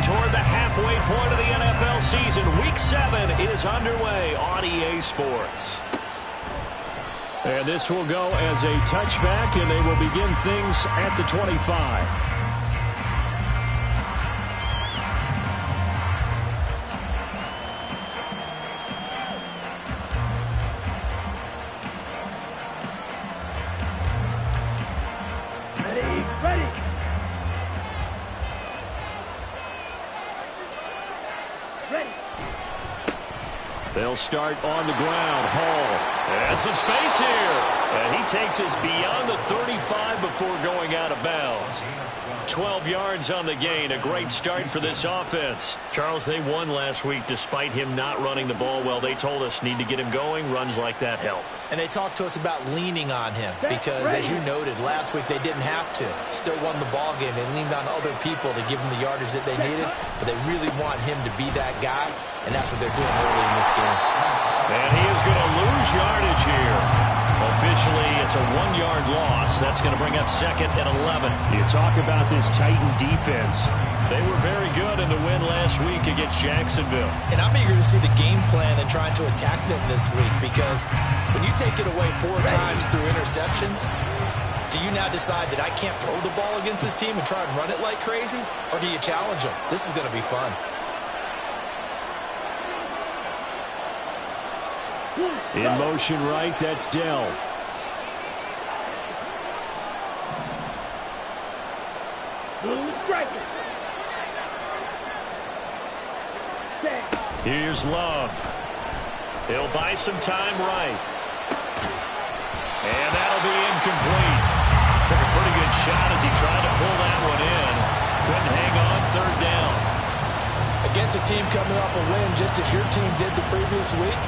toward the halfway point of the NFL season. Week 7 is underway on EA Sports. And this will go as a touchback, and they will begin things at the 25. They'll start on the ground. Hall. And some space here. And he takes us beyond the 35 before going out of bounds. 12 yards on the gain. A great start for this offense. Charles, they won last week despite him not running the ball well. They told us need to get him going. Runs like that help. And they talked to us about leaning on him because, as you noted, last week they didn't have to. Still won the ball game. They leaned on other people to give him the yardage that they needed, but they really want him to be that guy, and that's what they're doing early in this game. And he is going to lose yardage here. Officially, it's a 1-yard loss. That's going to bring up 2nd and 11. You talk about this Titan defense. They were very good in the win last week against Jacksonville. And I'm eager to see the game plan and trying to attack them this week because when you take it away 4 times through interceptions, do you now decide that I can't throw the ball against this team and try and run it like crazy? Or do you challenge them? This is going to be fun. In motion right, that's Dell. Here's Love. He'll buy some time right. And that'll be incomplete. Took a pretty good shot as he tried to pull that one in. Couldn't hang on 3rd down. Against a team coming off a win just as your team did the previous week,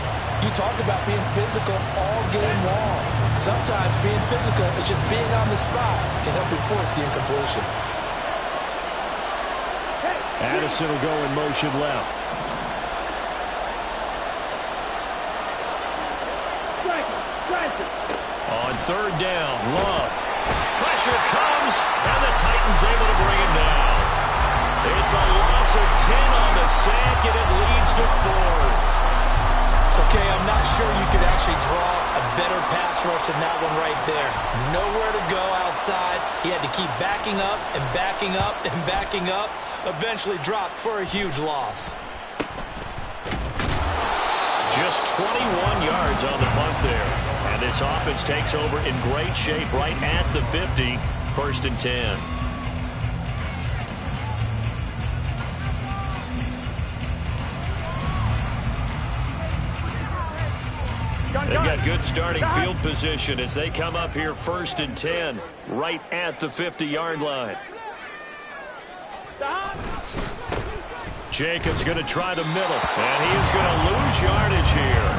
you talk about being physical all game long. Sometimes being physical is just being on the spot and helping force the incompletion. Addison will go in motion left. On 3rd down, Love. Pressure comes, and the Titans able to bring him down. It's a loss of 10 on the sack, and it leads to 4th. Okay, I'm not sure you could actually draw a better pass rush than that one right there. Nowhere to go outside. He had to keep backing up and backing up and backing up. Eventually dropped for a huge loss. Just 21 yards on the punt there. And this offense takes over in great shape right at the 50. 1st and 10. They've got good starting field position as they come up here 1st and 10, right at the 50-yard line. Jacobs going to try the middle, and he is going to lose yardage here.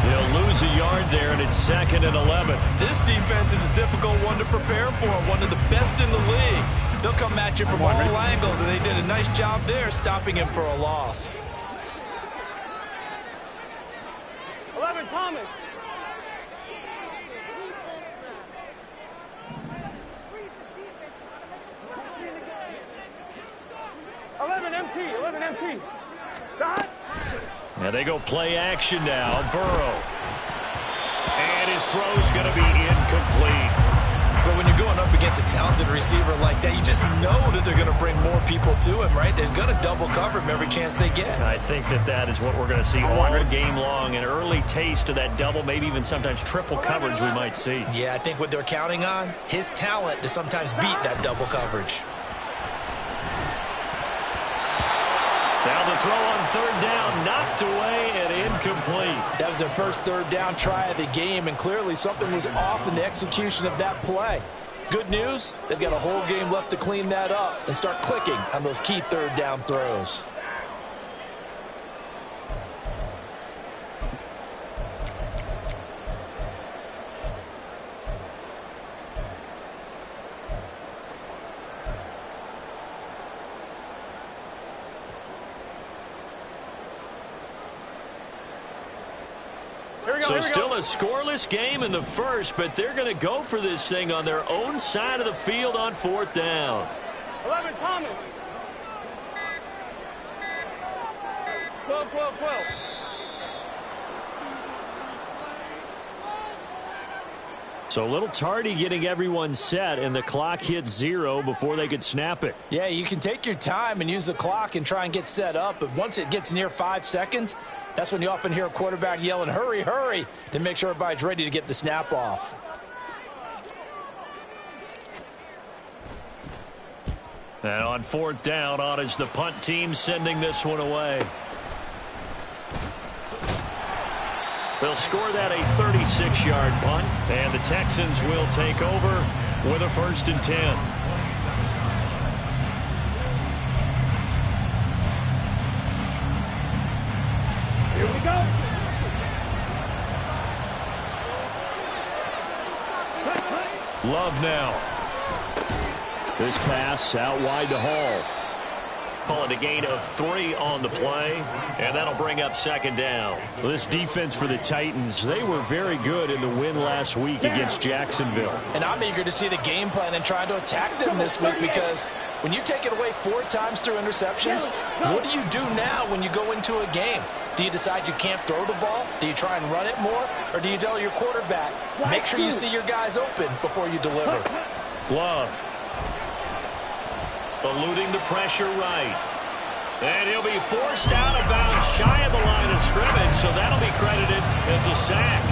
He'll lose a yard there, and it's 2nd and 11. This defense is a difficult one to prepare for, one of the best in the league. They'll come at you from all angles, and they did a nice job there stopping him for a loss. 11, Thomas. 11 MT. And they go play action now. Burrow. And his throw's going to be incomplete. But when you're going up against a talented receiver like that, you just know that they're going to bring more people to him, right? They're going to double cover him every chance they get. And I think that is what we're going to see all game long. An early taste of that double, maybe even sometimes triple coverage we might see. Yeah, I think what they're counting on, his talent to sometimes beat that double coverage. Now the throw on 3rd down, knocked away and incomplete. That was their first 3rd down try of the game, and clearly something was off in the execution of that play. Good news, they've got a whole game left to clean that up and start clicking on those key 3rd down throws. So still a scoreless game in the first, but they're going to go for this thing on their own side of the field on 4th down. 11, Thomas. 12, 12, 12. So a little tardy getting everyone set, and the clock hits 0 before they could snap it. Yeah, you can take your time and use the clock and try and get set up, but once it gets near 5 seconds, that's when you often hear a quarterback yelling, hurry, hurry, to make sure everybody's ready to get the snap off. And on 4th down, on is the punt team sending this one away. They'll score that a 36-yard punt, and the Texans will take over with a 1st and 10. Here we go. Love now. This pass out wide to Hall. Call it a gain of 3 on the play, and that'll bring up 2nd down. Well, this defense for the Titans, they were very good in the win last week against Jacksonville. And I'm eager to see the game plan and try to attack them this week, because when you take it away 4 times through interceptions, what do you do now when you go into a game? Do you decide you can't throw the ball? Do you try and run it more? Or do you tell your quarterback, make sure you see your guys open before you deliver? Love. Eluding the pressure right. And he'll be forced out of bounds shy of the line of scrimmage, so that'll be credited as a sack.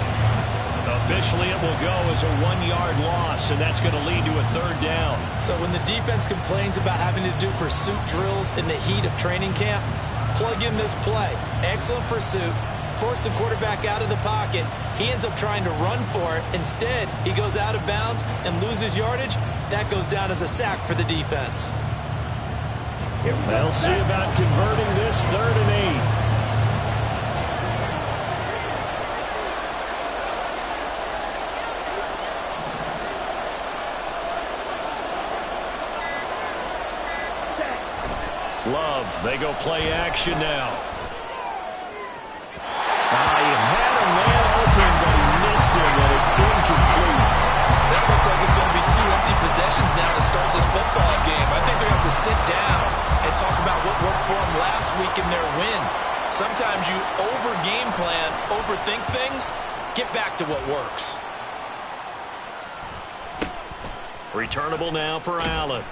Officially, it will go as a 1-yard loss, and that's going to lead to a 3rd down. So when the defense complains about having to do pursuit drills in the heat of training camp, plug in this play. Excellent pursuit. Force the quarterback out of the pocket. He ends up trying to run for it. Instead, he goes out of bounds and loses yardage. That goes down as a sack for the defense. They'll see about converting this 3rd and 8. Love, they go play action now. He had a man open, but he missed him, and it's incomplete. That looks like it's going to be 2 empty possessions now to start this football game. I think they're going to have to sit down and talk about what worked for them last week in their win. Sometimes you over-game plan, overthink things. Get back to what works. Returnable now for Allen.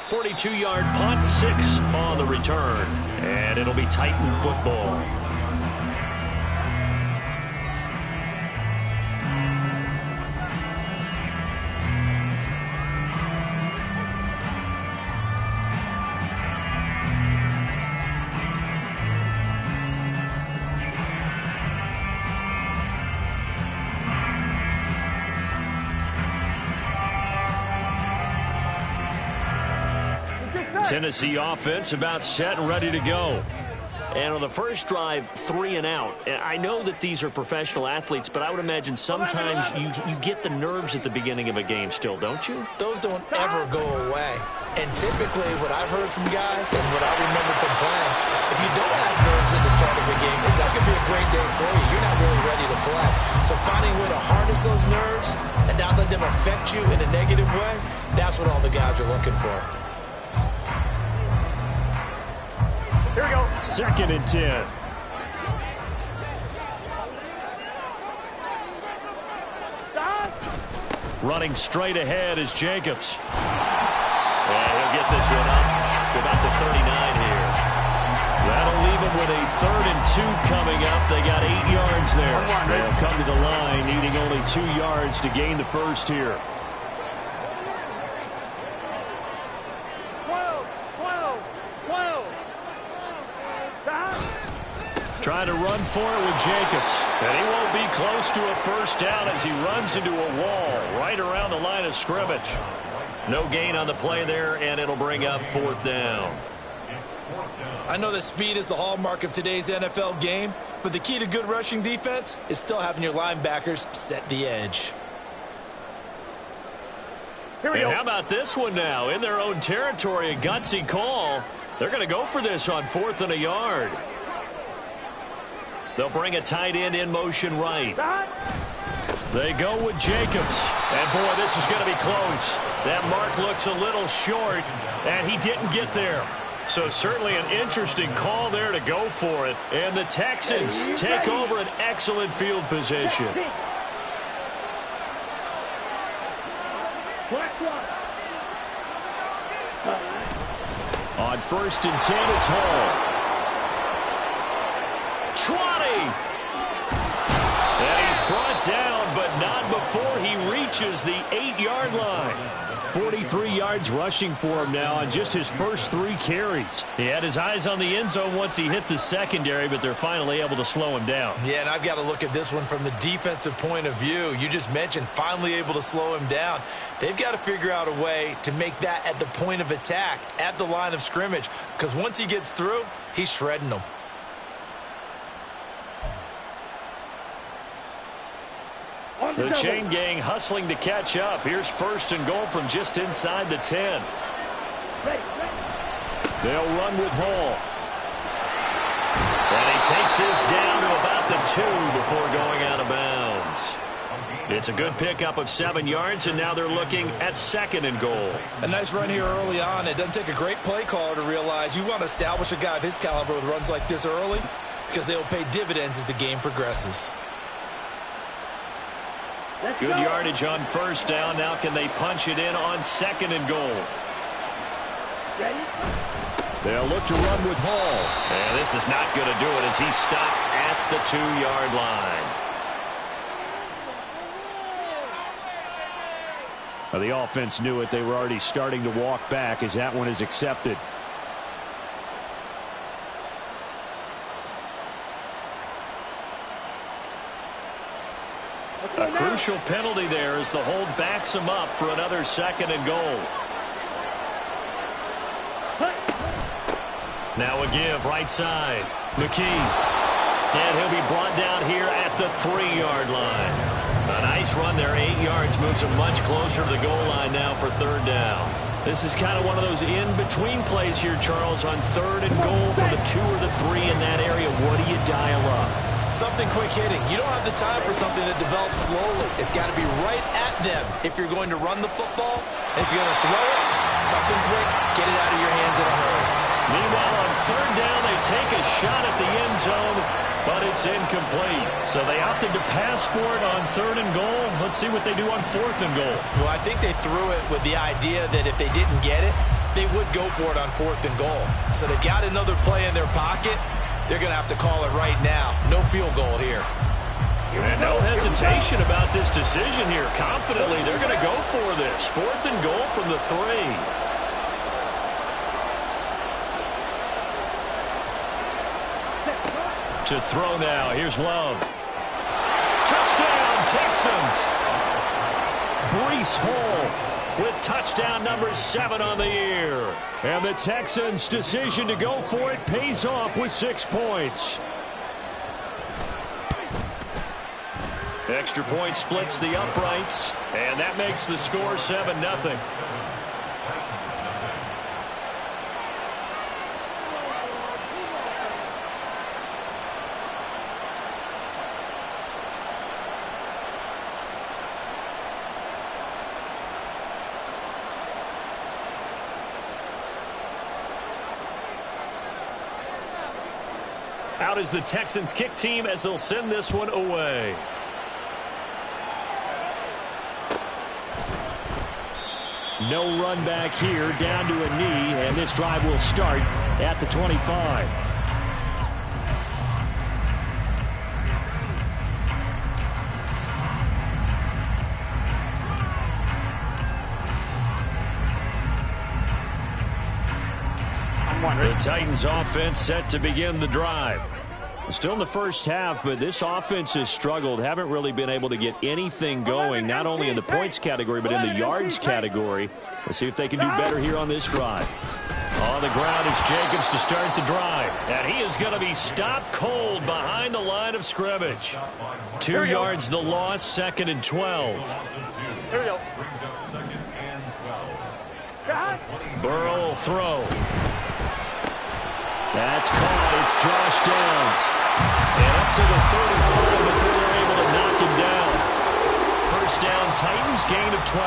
42-yard punt, 6 on the return. And it'll be Titan football. Tennessee offense about set and ready to go. And on the first drive, 3 and out. And I know that these are professional athletes, but I would imagine sometimes you get the nerves at the beginning of a game still, don't you? Those don't ever go away. And typically what I've heard from guys and what I remember from playing, if you don't have nerves at the start of a game, it's not going to be a great day for you. You're not really ready to play. So finding a way to harness those nerves and not let them affect you in a negative way, that's what all the guys are looking for. Here we go. 2nd and 10. Running straight ahead is Jacobs. And he'll get this one up to about the 39 here. That'll leave him with a 3rd and 2 coming up. They got 8 yards there. They'll come to the line needing only 2 yards to gain the first here. 12, 12, 12. Trying to run for it with Jacobs. And he won't be close to a first down as he runs into a wall right around the line of scrimmage. No gain on the play there, and it'll bring up 4th down. I know that speed is the hallmark of today's NFL game, but the key to good rushing defense is still having your linebackers set the edge. Here we And go. how about this one now? In their own territory, a gutsy call. They're going to go for this on 4th and a yard. They'll bring a tight end in motion right. They go with Jacobs. And, boy, this is going to be close. That mark looks a little short, and he didn't get there. So certainly an interesting call there to go for it. And the Texans take over an excellent field position. On 1st and 10, it's Hall. Trotty! And he's brought down, but not before he reaches the 8-yard line. 43 yards rushing for him now on just his first 3 carries. He had his eyes on the end zone once he hit the secondary, but they're finally able to slow him down. Yeah, and I've got to look at this one from the defensive point of view. You just mentioned finally able to slow him down. They've got to figure out a way to make that at the point of attack, at the line of scrimmage, because once he gets through, he's shredding them. The chain gang hustling to catch up. Here's 1st and goal from just inside the 10. They'll run with Hall. And he takes this down to about the 2 before going out of bounds. It's a good pickup of 7 yards, and now they're looking at 2nd and goal. A nice run here early on. It doesn't take a great play caller to realize you want to establish a guy of his caliber with runs like this early because they'll pay dividends as the game progresses. Good yardage on 1st down. Now can they punch it in on 2nd and goal? They'll look to run with Hall. And this is not going to do it as he's stopped at the 2-yard line. Well, the offense knew it. They were already starting to walk back as that one is accepted. A crucial penalty there as the hold backs him up for another 2nd and goal. Now a give right side. McKee. And he'll be brought down here at the 3-yard line. A nice run there. 8 yards moves him much closer to the goal line now for 3rd down. This is kind of one of those in-between plays here, Charles, on 3rd and goal for the 2 or the 3 in that area. What do you dial up? Something quick hitting. You don't have the time for something that develops slowly. It's got to be right at them if you're going to run the football. And if you're going to throw it, something quick, get it out of your hands in a hurry. Meanwhile, on 3rd down, they take a shot at the end zone, but it's incomplete. So they opted to pass for it on 3rd and goal. Let's see what they do on 4th and goal. Well, I think they threw it with the idea that if they didn't get it, they would go for it on 4th and goal. So they've got another play in their pocket. They're going to have to call it right now. No field goal here. And no hesitation about this decision here. Confidently, they're going to go for this. 4th and goal from the 3. To throw now. Here's Love. Touchdown, Texans. Breece Hall with touchdown number 7 on the year. And the Texans' decision to go for it pays off with 6 points. Extra point splits the uprights, and that makes the score 7-0. Out is the Texans kick team as they'll send this one away. No run back here, down to a knee, and this drive will start at the 25. The Titans offense set to begin the drive. Still in the first half, but this offense has struggled. Haven't really been able to get anything going, not only in the points category, but in the yards category. Let's see if they can do better here on this drive. On the ground is Jacobs to start the drive. And he is going to be stopped cold behind the line of scrimmage. 2 yards the loss, 2nd and 12. Here we go. Burrow will throw. That's caught. It's Josh Downs. And up to the 34 before they're able to knock him down. First down, Titans, gain of 12.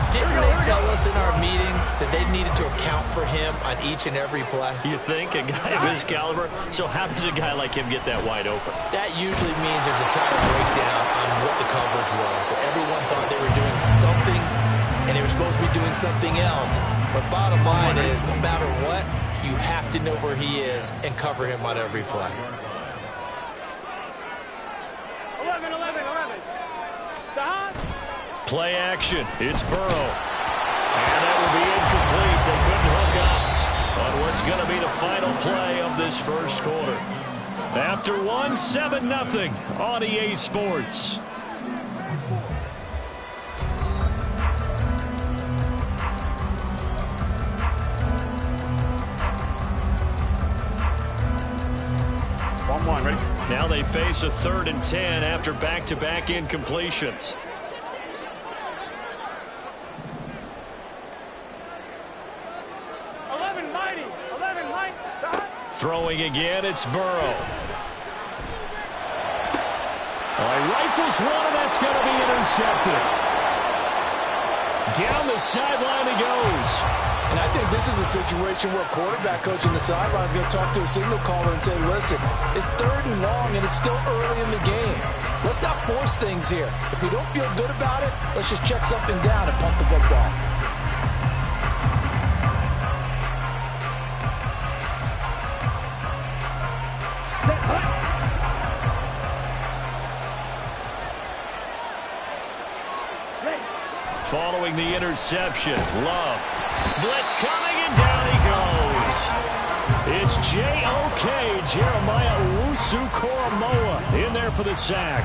Didn't they tell us in our meetings that they needed to account for him on each and every play? You think? A guy of his caliber? So how does a guy like him get that wide open? That usually means there's a tire breakdown on what the coverage was. That everyone thought they were doing something, and they were supposed to be doing something else. But bottom line is, no matter what, you have to know where he is and cover him on every play. 11. Stop. Play action. It's Burrow. And that will be incomplete. They couldn't hook up on what's going to be the final play of this first quarter. After 7-0 on EA Sports. Ready? Now they face a 3rd and 10 after back-to-back incompletions. Throwing again, it's Burrow. He rifles one, and that's going to be intercepted. Down the sideline he goes. And I think this is a situation where a quarterback coach on the sideline is going to talk to a signal caller and say, listen, it's 3rd and long, and it's still early in the game. Let's not force things here. If we don't feel good about it, let's just check something down and pump the football. Following the interception, Love. Blitz coming, and down he goes. It's J.O.K. Jeremiah Owusu-Koramoah in there for the sack.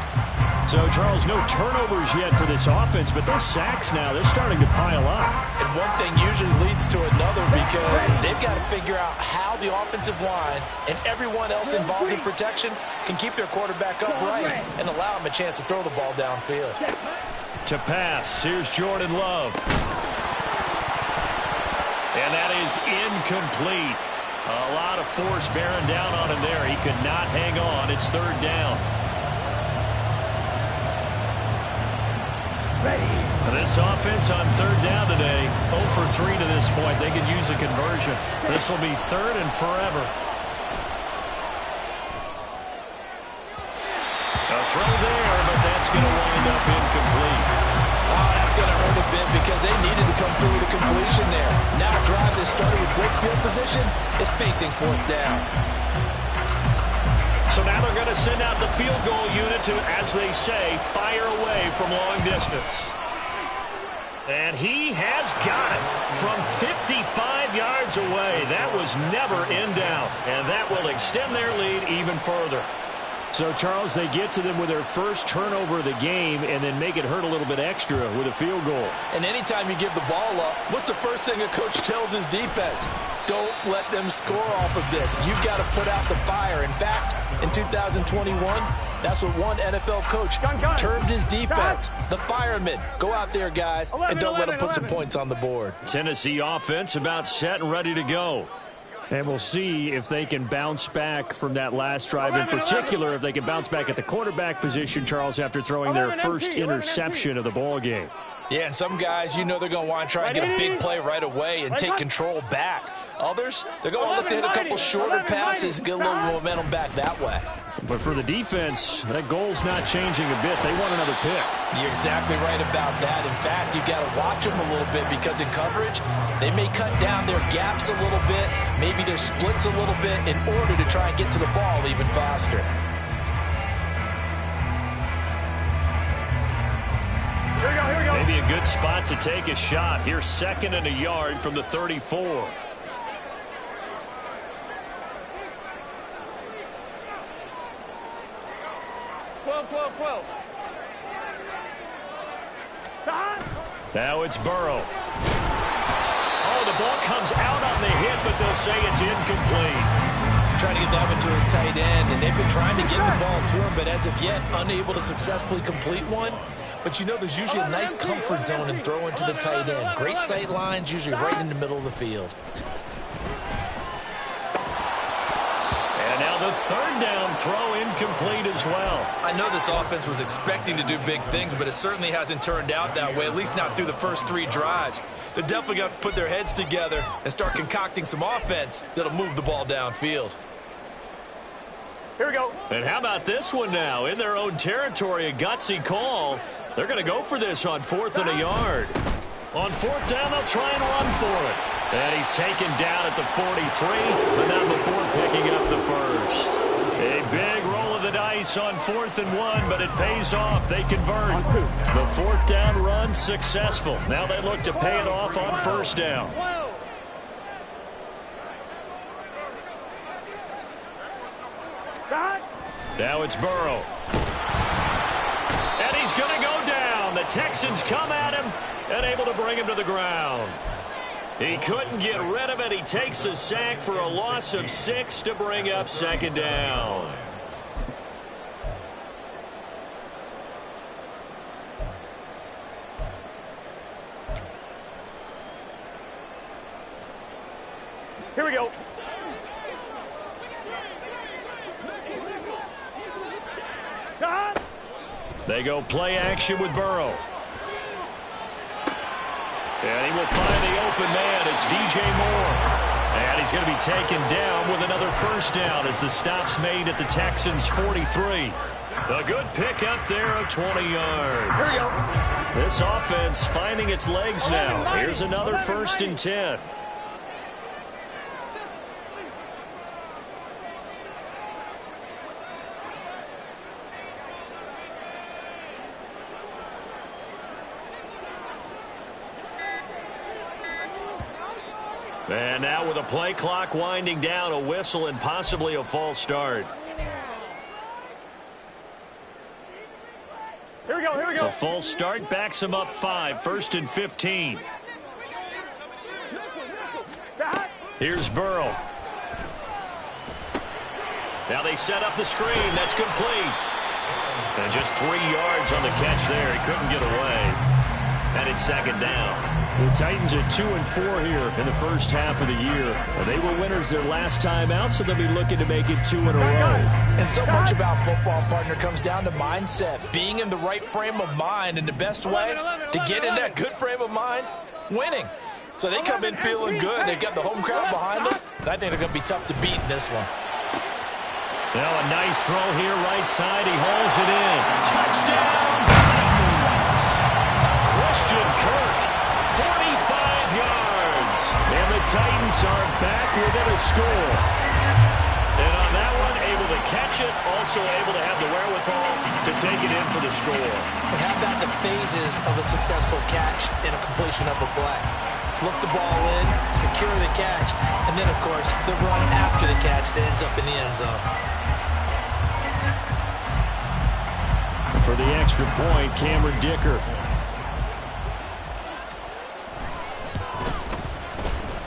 So, Charles, no turnovers yet for this offense, but those sacks now, they're starting to pile up. And one thing usually leads to another because they've got to figure out how the offensive line and everyone else involved in protection can keep their quarterback upright and allow him a chance to throw the ball downfield. To pass, here's Jordan Love. And that is incomplete. A lot of force bearing down on him there. He could not hang on. It's 3rd down. This offense on 3rd down today, 0 for 3 to this point. They could use a conversion. This will be 3rd and forever. A throw there, but that's going to wind up incomplete. Oh, that's going to hurt a bit because they needed to come through with a completion there. Now a drive that started with great field position is facing 4th down. So now they're going to send out the field goal unit to, as they say, fire away from long distance. And he has got it from 55 yards away. That was never in doubt, and that will extend their lead even further. So, Charles, they get to them with their first turnover of the game and then make it hurt a little bit extra with a field goal. And anytime you give the ball up, what's the first thing a coach tells his defense? Don't let them score off of this. You've got to put out the fire. In fact, in 2021, that's what one NFL coach termed his defense, the firemen. Go out there, guys, and don't let them put some points on the board. Tennessee offense about set and ready to go. And we'll see if they can bounce back from that last drive, in particular if they can bounce back at the quarterback position, Charles, after throwing their first interception of the ball game. Yeah, and some guys, you know they're going to want to try and get a big play right away and take control back. Others, they're going to look to hit a couple shorter passes, get a little momentum back that way. But for the defense, that goal's not changing a bit. They want another pick. You're exactly right about that. In fact, you've got to watch them a little bit because in coverage, they may cut down their gaps a little bit, maybe their splits a little bit in order to try and get to the ball even faster. Here we go. Maybe a good spot to take a shot. Here's 2nd and a yard from the 34. Now it's Burrow. Oh, the ball comes out on the hit, but they'll say it's incomplete. Trying to get that one to his tight end, and they've been trying to get the ball to him, but as of yet, unable to successfully complete one. But you know there's usually a nice comfort zone in throwing to the tight end. Great sight lines, usually right in the middle of the field. And now the third down throw incomplete as well. I know this offense was expecting to do big things, but it certainly hasn't turned out that way, at least not through the first 3 drives. They're definitely going to have to put their heads together and start concocting some offense that'll move the ball downfield. Here we go. And how about this one now? In their own territory, a gutsy call. They're going to go for this on 4th and a yard. On 4th down, they'll try and run for it. And he's taken down at the 43, but not before picking up the first. A big roll of the dice on 4th and 1, but it pays off. They convert. The 4th down run successful. Now they look to pay it off on 1st down. Now it's Burrow. And he's going to go down. The Texans come at him and able to bring him to the ground. He couldn't get rid of it. He takes a sack for a loss of 6 to bring up 2nd down. Here we go. They go play action with Burrow. And he will find the open man. It's DJ Moore. And he's going to be taken down with another 1st down as the stop's made at the Texans' 43. A good pick up there of 20 yards. Here we go. This offense finding its legs now. Here's another 1st and 10. And now with a play clock winding down, a whistle and possibly a false start. Here we go, here we go. A false start backs him up 5, 1st and 15. Here's Burrow. Now they set up the screen. That's complete. And just 3 yards on the catch there. He couldn't get away. And it's 2nd down. The Titans are 2 and 4 here in the first half of the year. They were winners their last time out, so they'll be looking to make it 2 in a row. And so much about football, partner, comes down to mindset, being in the right frame of mind, and the best way to get in that good frame of mind, winning. So they come in feeling good. They've got the home crowd behind them. And I think they're going to be tough to beat in this one. Now a nice throw here, right side. He hauls it in. Touchdown, Titans! Christian Kirk, 45 yards. And the Titans are back within a score. And on that one, able to catch it, also able to have the wherewithal to take it in for the score. And how about the phases of a successful catch and a completion of a play? Look the ball in, secure the catch, and then, of course, the run after the catch that ends up in the end zone. For the extra point, Cameron Dicker.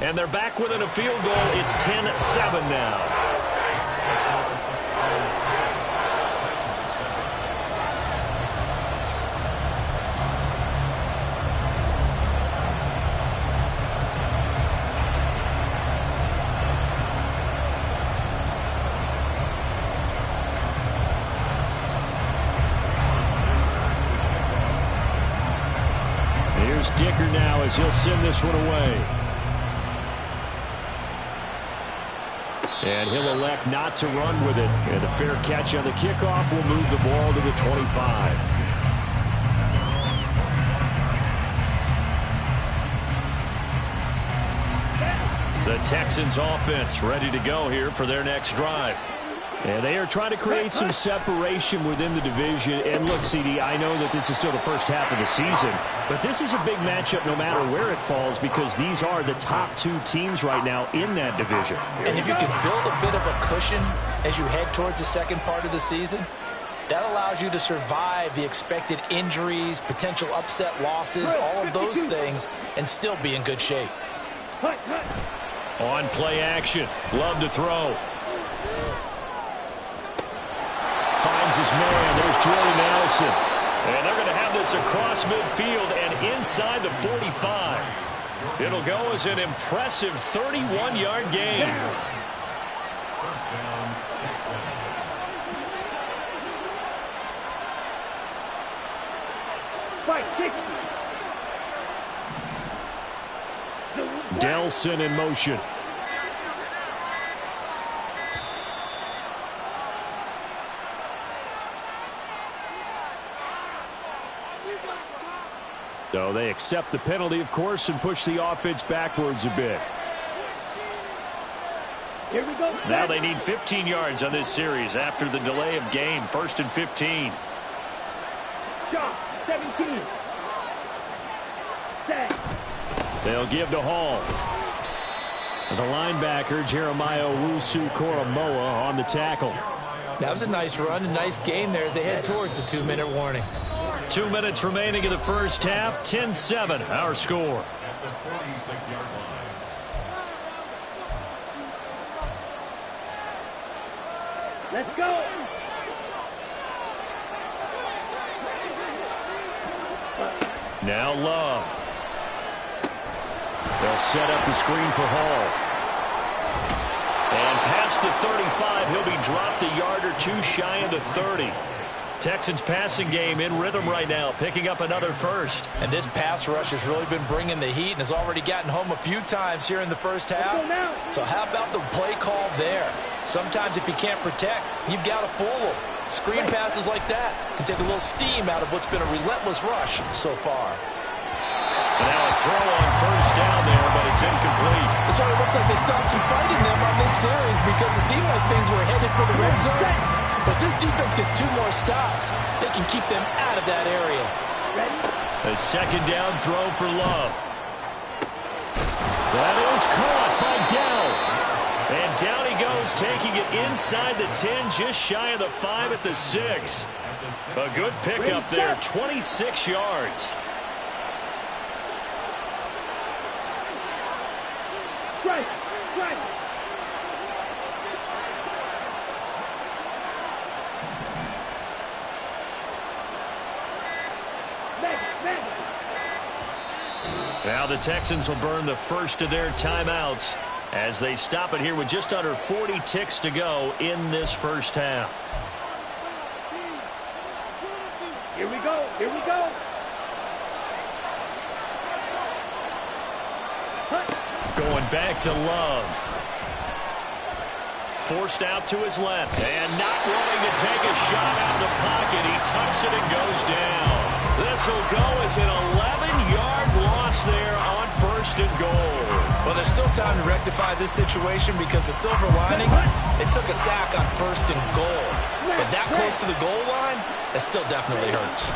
And they're back within a field goal. It's 10-7 now. Here's Dicker now as he'll send this one away. And he'll elect not to run with it. And a fair catch on the kickoff will move the ball to the 25. The Texans offense ready to go here for their next drive. And they are trying to create some separation within the division. And look, CD, I know that this is still the first half of the season, but this is a big matchup no matter where it falls because these are the top 2 teams right now in that division. And if you can build a bit of a cushion as you head towards the second part of the season, that allows you to survive the expected injuries, potential upset losses, all of those things, and still be in good shape. On play action, love to throw. Finds his man. There's Jordan Allison. And they're going to have this across midfield and inside the 45. It'll go as an impressive 31-yard gain. First down, Texans. Delson in motion. So they accept the penalty, of course, and push the offense backwards a bit. Here we go. Now they need 15 yards on this series after the delay of game. 1st and 15. Shot, 17. Set. They'll give to Hall. The linebacker, Jeremiah Owusu-Koramoah, on the tackle. That was a nice run, a nice gain there as they head towards the 2-minute warning. 2 minutes remaining in the first half. 10-7, our score. At the 46-yard line. Let's go. Now Love. They'll set up the screen for Hall. And past the 35, he'll be dropped a yard or two shy of the 30. Texans passing game in rhythm right now, picking up another first. And this pass rush has really been bringing the heat and has already gotten home a few times here in the first half. So how about the play call there? Sometimes if you can't protect, you've got to fool them. Screen passes like that can take a little steam out of what's been a relentless rush so far. And now a throw on first down there, but it's incomplete. It sort of looks like they stopped some fight in them on this series because it seemed like things were headed for the red zone. But this defense gets 2 more stops. They can keep them out of that area. A second down throw for Love. That is caught by Dell. And down he goes, taking it inside the 10, just shy of the 5 at the 6. A good pickup there, 26 yards. Strike, strike. Now the Texans will burn the first of their timeouts as they stop it here with just under 40 ticks to go in this first half. Here we go, here we go. Going back to Love. Forced out to his left. And not wanting to take a shot out of the pocket. He tucks it and goes down. This will go as an 11-yard loss there on 1st and goal. Well, there's still time to rectify this situation because the silver lining, it took a sack on 1st and goal. But that close to the goal line, that still definitely hurts.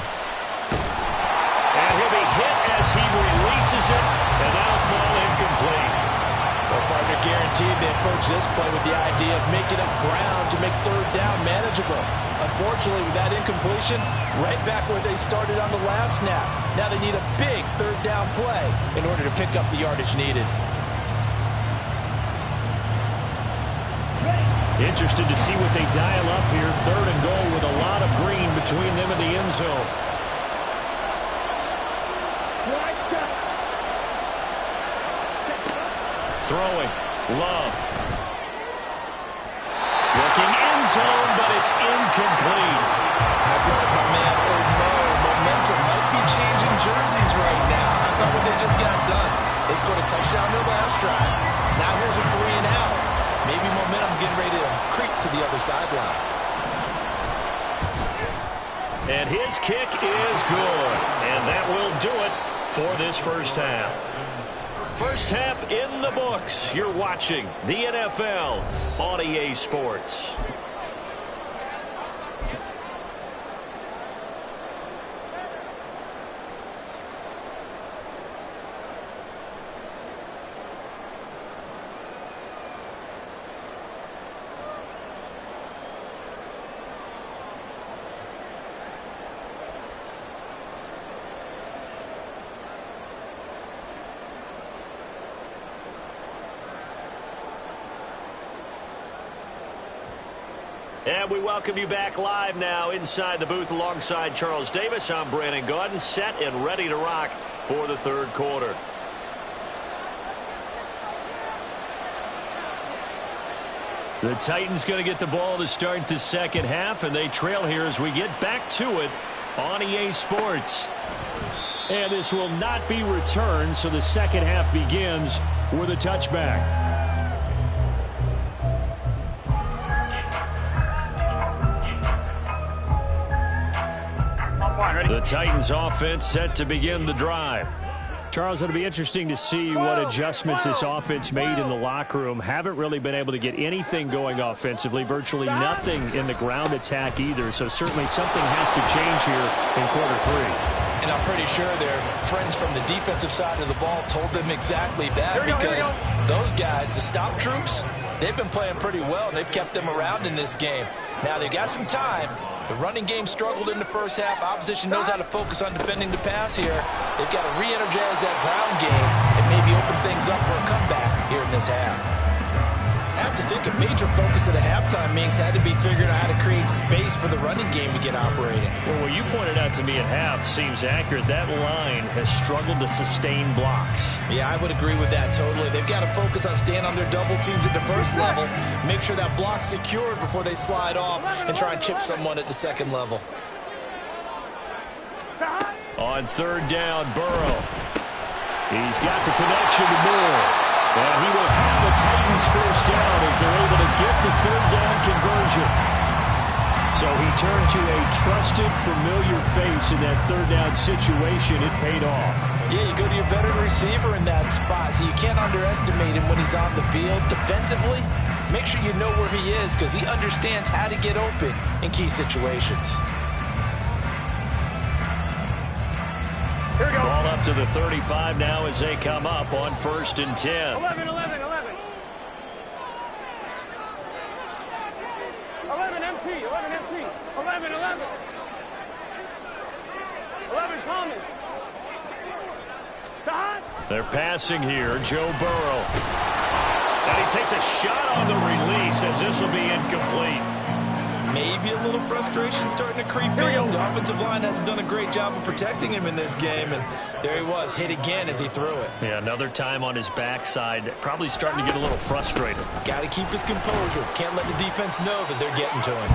And he'll be hit as he releases it, and that'll fall incomplete. Well, partner, guaranteed they approach this play with the idea of making up ground to make 3rd down manageable. Unfortunately, with that incompletion, right back where they started on the last snap. Now they need a big 3rd down play in order to pick up the yardage needed. Interested to see what they dial up here. 3rd and goal with a lot of green between them and the end zone. Throwing. Love. Looking end zone, but it's incomplete. I feel like my man momentum might be changing jerseys right now. How about what they just got done? They scored a touchdown their last drive. Now here's a 3 and out. Maybe momentum's getting ready to creep to the other sideline. And his kick is good. And that will do it for this first half. First half in the books. You're watching the NFL on EA Sports. And we welcome you back live now inside the booth alongside Charles Davis. I'm Brandon Gaudin, set and ready to rock for the 3rd quarter. The Titans going to get the ball to start the second half, and they trail here as we get back to it on EA Sports. And this will not be returned, so the second half begins with a touchback. The Titans offense set to begin the drive. Charles, it'll be interesting to see what adjustments this offense made in the locker room. Haven't really been able to get anything going offensively, virtually nothing in the ground attack either. So certainly something has to change here in quarter three. And I'm pretty sure their friends from the defensive side of the ball told them exactly that, because those guys, the stop troops, they've been playing pretty well, and they've kept them around in this game. Now, they've got some time. The running game struggled in the first half. Opposition knows how to focus on defending the pass here. They've got to re-energize that ground game and maybe open things up for a comeback here in this half. I have to think a major focus of the halftime meetings had to be figuring out how to create space for the running game to get operating. Well, what you pointed out to me at half seems accurate. That line has struggled to sustain blocks. Yeah, I would agree with that totally. They've got to focus on staying on their double teams at the first level, make sure that block's secured before they slide off and try and chip someone at the second level. On third down, Burrow. He's got the connection to Moore. And he will have the Titans first down as they're able to get the third down conversion. So he turned to a trusted, familiar face in that third down situation. It paid off. Yeah, you go to your veteran receiver in that spot, so you can't underestimate him when he's on the field defensively. Make sure you know where he is, because he understands how to get open in key situations. Ball up to the 35 now as they come up on 1st and 10. 11, 11, 11. 11 MT, 11 MT. 11, 11. 11 Thomas. They're passing here, Joe Burrow. And he takes a shot on the release as this will be incomplete. Maybe a little frustration starting to creep in. The offensive line hasn't done a great job of protecting him in this game, and there he was, hit again as he threw it. Yeah, another time on his backside, probably starting to get a little frustrated. Got to keep his composure. Can't let the defense know that they're getting to him.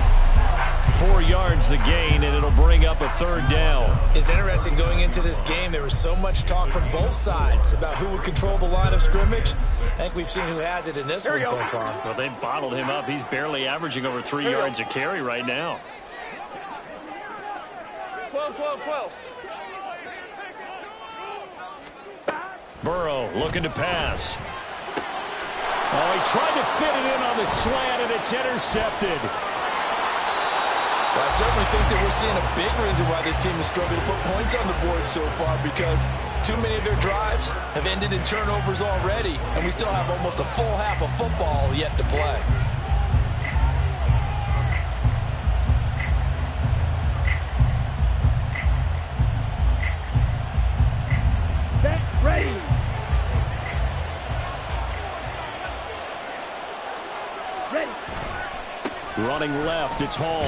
4 yards the gain, and it'll bring up a third down. It's interesting going into this game. There was so much talk from both sides about who would control the line of scrimmage. I think we've seen who has it in this one so far. Well, they've bottled him up. He's barely averaging over 3 yards a carry right now. 12, 12, 12. Burrow looking to pass. Oh, he tried to fit it in on the slant, and it's intercepted. Well, I certainly think that we're seeing a big reason why this team is struggling to put points on the board so far, because too many of their drives have ended in turnovers already, and we still have almost a full half of football yet to play. Set, ready. Ready. Running left, it's Hall.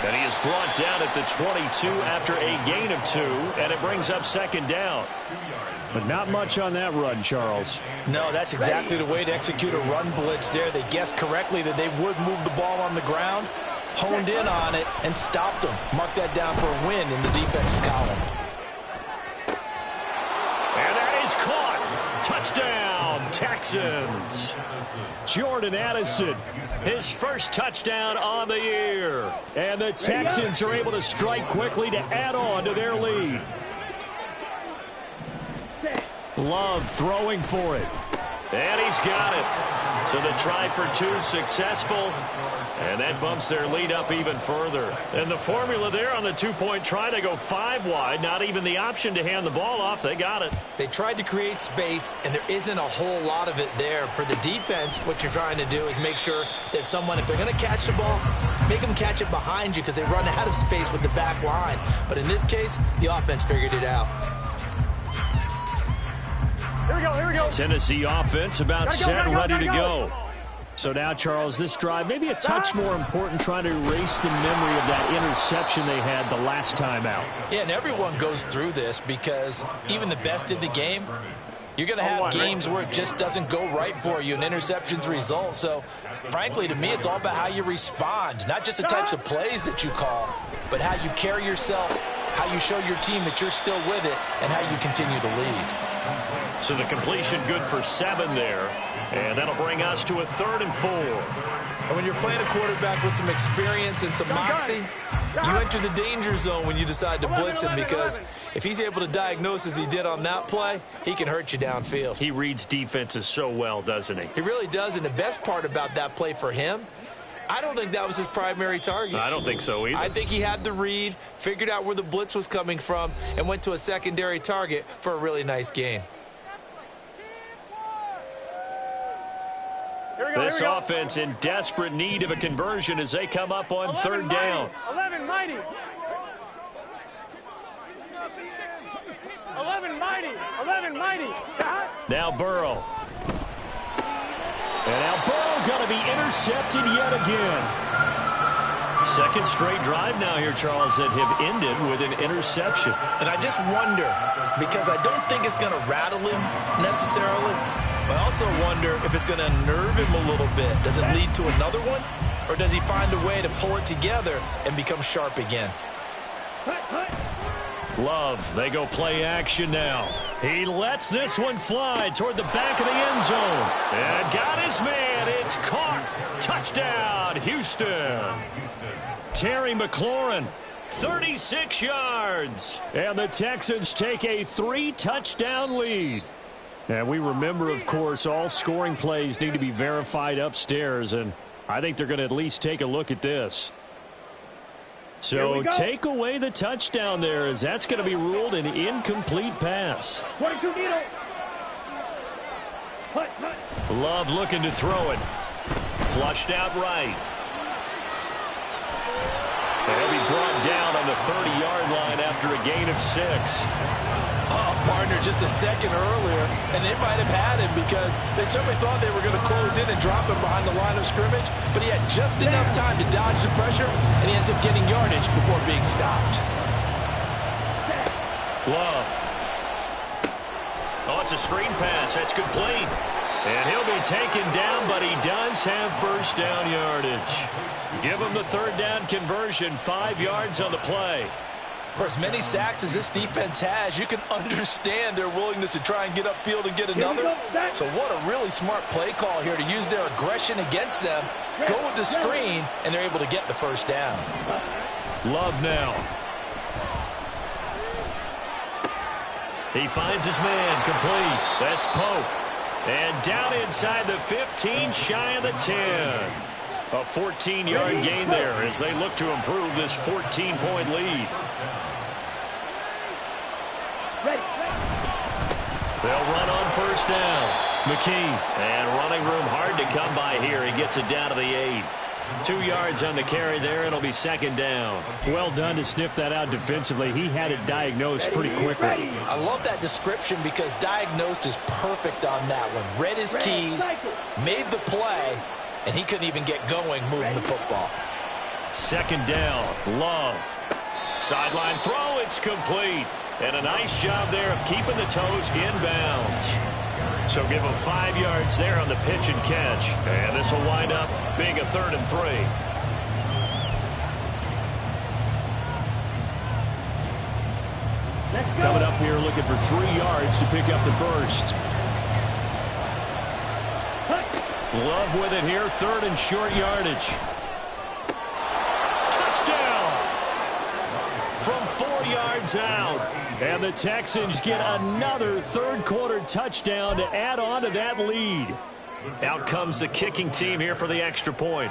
And he is brought down at the 22 after a gain of 2, and it brings up second down. But not much on that run, Charles. No, that's exactly the way to execute a run blitz there. They guessed correctly that they would move the ball on the ground, honed in on it, and stopped them. Mark that down for a win in the defense's column. And that is caught. Touchdown, Texans. Jordan Addison, his first touchdown on the year. And the Texans are able to strike quickly to add on to their lead. Love throwing for it. And he's got it. So the try for 2 successful. And that bumps their lead up even further. And the formula there on the 2-point try to go 5 wide. Not even the option to hand the ball off. They got it. They tried to create space, and there isn't a whole lot of it there. For the defense, what you're trying to do is make sure that if they're going to catch the ball, make them catch it behind you, because they run out of space with the back line. But in this case, the offense figured it out. Here we go, here we go. Tennessee offense about set, ready to go. So now, Charles, this drive maybe a touch more important, trying to erase the memory of that interception they had the last time out. Yeah, and everyone goes through this, because even the best in the game, You're going to have games where it just doesn't go right for you, and interceptions result. So, frankly, to me, it's all about how you respond, not just the types of plays that you call, but how you carry yourself, how you show your team that you're still with it, and how you continue to lead. So the completion good for 7 there, and that'll bring us to a 3rd and 4. And when you're playing a quarterback with some experience and some moxie, you enter the danger zone when you decide to blitz him, because if he's able to diagnose as he did on that play, he can hurt you downfield. He reads defenses so well, doesn't he? He really does, and the best part about that play for him, I don't think that was his primary target. I don't think so either. I think he had the read, figured out where the blitz was coming from, and went to a secondary target for a really nice gain. This offense in desperate need of a conversion as they come up on 3rd down. 11 mighty. 11 mighty. 11 mighty. Now Burrow. And now Burrow going to be intercepted yet again. 2nd straight drive now here, Charles, that have ended with an interception. And I just wonder, because I don't think it's going to rattle him necessarily, but I also wonder if it's going to unnerve him a little bit. Does it lead to another one? Or does he find a way to pull it together and become sharp again? Love, they go play action now. He lets this one fly toward the back of the end zone. And got his man. It's caught. Touchdown, Houston. Terry McLaurin, 36 yards. And the Texans take a 3-touchdown lead. And we remember, of course, all scoring plays need to be verified upstairs, and I think they're going to at least take a look at this. So take away the touchdown there, as that's going to be ruled an incomplete pass. 22 needle. Love looking to throw it. Flushed out right. And he'll be brought down on the 30-yard line after a gain of 6. Partner just a second earlier, and they might have had him because they certainly thought they were going to close in and drop him behind the line of scrimmage, but he had just enough time to dodge the pressure, and he ends up getting yardage before being stopped. Love. Oh, it's a screen pass. That's complete. And he'll be taken down, but he does have 1st down yardage. Give him the 3rd down conversion, 5 yards on the play. For as many sacks as this defense has, you can understand their willingness to try and get upfield and get another. So what a really smart play call here to use their aggression against them, go with the screen, and they're able to get the 1st down. Love now. He finds his man, complete. That's Pope. And down inside the 15, shy of the 10. A 14-yard gain there as they look to improve this 14-point lead. They'll run on 1st down. McKee, and running room hard to come by here. He gets it down to the 8. 2 yards on the carry there. It'll be 2nd down. Well done to sniff that out defensively. He had it diagnosed pretty quickly. I love that description because diagnosed is perfect on that one. Read his keys, made the play, and he couldn't even get going moving the football. 2nd down. Love. Sideline throw. It's complete. And a nice job there of keeping the toes inbounds. So give him 5 yards there on the pitch and catch. And this will wind up being a 3rd and 3. Coming up here looking for 3 yards to pick up the 1st. Love with it here. 3rd and short yardage. Touchdown! From 4 yards out. And the Texans get another 3rd quarter touchdown to add on to that lead. Out comes the kicking team here for the extra point.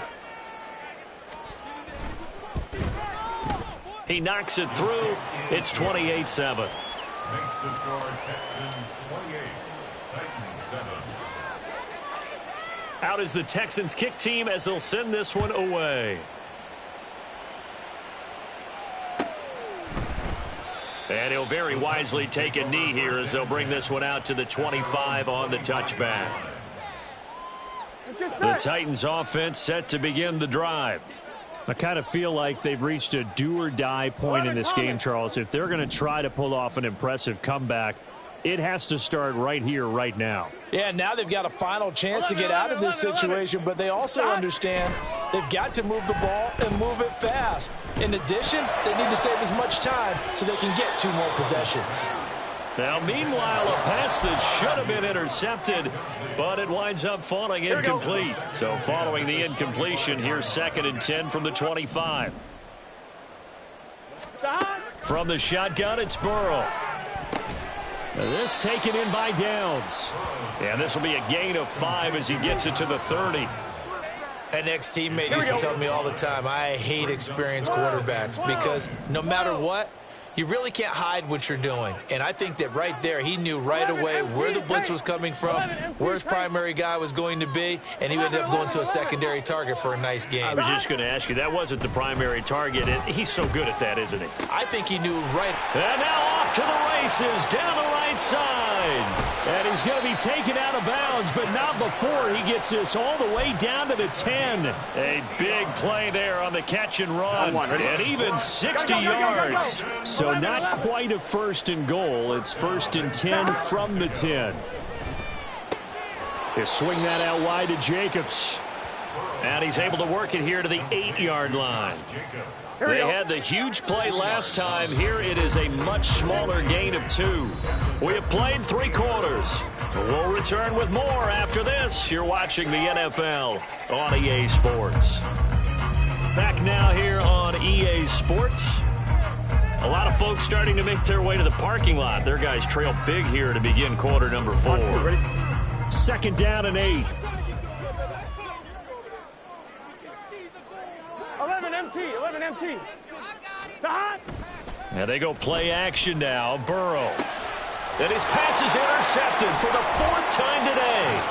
He knocks it through. It's 28-7. Makes the score Texans 28, Titans 7. Out is the Texans kick team as they'll send this one away. And he'll very wisely take a knee here as they'll bring this one out to the 25 on the touchback. The Titans offense set to begin the drive. I kind of feel like they've reached a do-or-die point in this game, Charles. If they're going to try to pull off an impressive comeback, it has to start right here, right now. Yeah, now they've got a final chance to get out of this situation, but they also understand they've got to move the ball and move it fast. In addition, they need to save as much time so they can get 2 more possessions. Now, meanwhile, a pass that should have been intercepted, but it winds up falling incomplete. So following the incompletion, here's 2nd and 10 from the 25. From the shotgun, it's Burrow. This taken in by Downs. And this will be a gain of 5 as he gets it to the 30. An ex-teammate used to tell me all the time, I hate experienced quarterbacks because no matter what, you really can't hide what you're doing. And I think that right there, he knew right away where the blitz was coming from, where his primary guy was going to be, and he ended up going to a secondary target for a nice game. I was just going to ask you, that wasn't the primary target. He's so good at that, isn't he? I think he knew right. And now off to the races, down the right side. And he's going to be taken out of bounds, but not before he gets this all the way down to the 10. A big play there on the catch and run, and even 60 yards. So not quite a 1st and goal. It's 1st and 10 from the 10. He'll swing that out wide to Jacobs. And he's able to work it here to the 8-yard line. They had the huge play last time. Here it is a much smaller gain of 2. We have played 3 quarters. We'll return with more after this. You're watching the NFL on EA Sports. Back now here on EA Sports. A lot of folks starting to make their way to the parking lot. Their guys trail big here to begin quarter number 4. 2nd down and 8. 11 MT. Now they go play action now. Burrow. And his pass is intercepted for the 4th time today.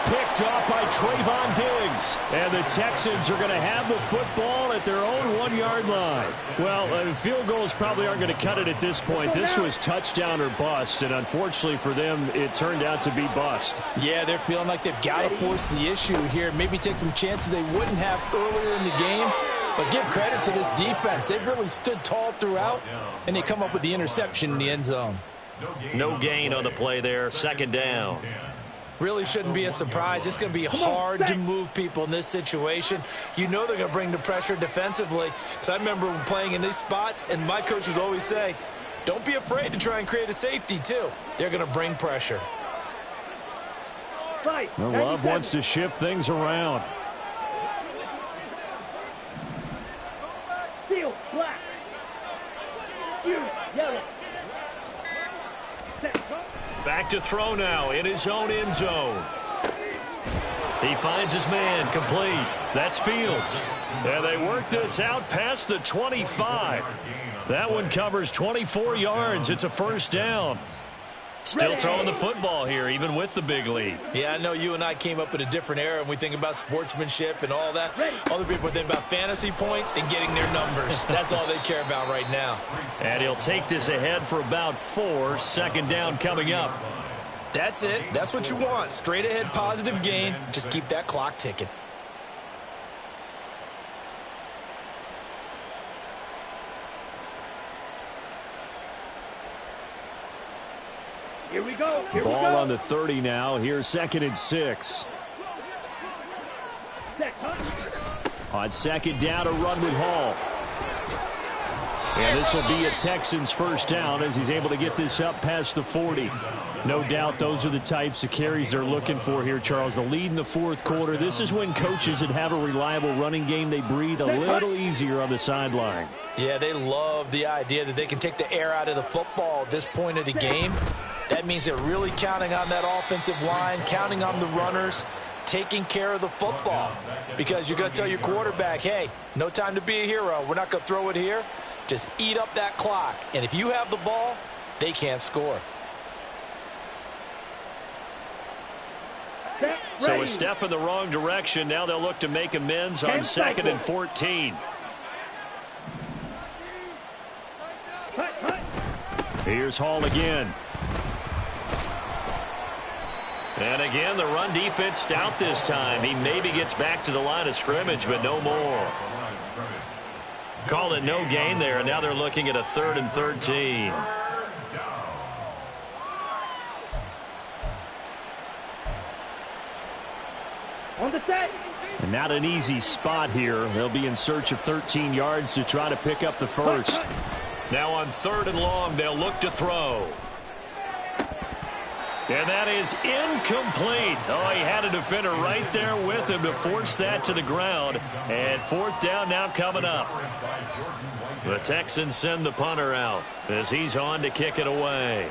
Picked off by Trayvon Diggs. And the Texans are going to have the football at their own 1-yard line. Well, field goals probably aren't going to cut it at this point. This was touchdown or bust, and unfortunately for them, it turned out to be bust. Yeah, they're feeling like they've got to force the issue here. Maybe take some chances they wouldn't have earlier in the game. But give credit to this defense. They've really stood tall throughout, and they come up with the interception in the end zone. No gain on the play there. 2nd down. Really shouldn't be a surprise. It's going to be hard to move people in this situation. You know they're going to bring the pressure defensively. Because I remember playing in these spots, and my coach would always say, don't be afraid to try and create a safety, too. They're going to bring pressure. The Love wants to shift things around. Steel, black. Yellow. Back to throw now in his own end zone. He finds his man complete. That's Fields. And they work this out past the 25. That one covers 24 yards. It's a 1st down. Still throwing the football here, even with the big lead. Yeah, I know you and I came up in a different era, and we think about sportsmanship and all that. Other people think about fantasy points and getting their numbers. That's all they care about right now. And he'll take this ahead for about 4. 2nd down coming up. That's it. That's what you want. Straight ahead, positive gain. Just keep that clock ticking. Here we go. Ball on the 30 now. Here's 2nd and 6. On 2nd down, a run with Hall. And this will be a Texans 1st down as he's able to get this up past the 40. No doubt those are the types of carries they're looking for here, Charles. The lead in the 4th quarter. This is when coaches that have a reliable running game, they breathe a little easier on the sideline. Yeah, they love the idea that they can take the air out of the football at this point of the game. That means they're really counting on that offensive line, counting on the runners, taking care of the football. Because you're going to tell your quarterback, hey, no time to be a hero. We're not going to throw it here. Just eat up that clock. And if you have the ball, they can't score. So a step in the wrong direction. Now they'll look to make amends on 2nd and 14. Here's Hall again. And again, the run defense stout this time. He maybe gets back to the line of scrimmage, but no more. Call it no gain there. Now they're looking at a 3rd and 13. On the set. And not an easy spot here. They'll be in search of 13 yards to try to pick up the first. Now on 3rd and long, they'll look to throw. And that is incomplete. Oh, he had a defender right there with him to force that to the ground. And 4th down now coming up. The Texans send the punter out as he's on to kick it away.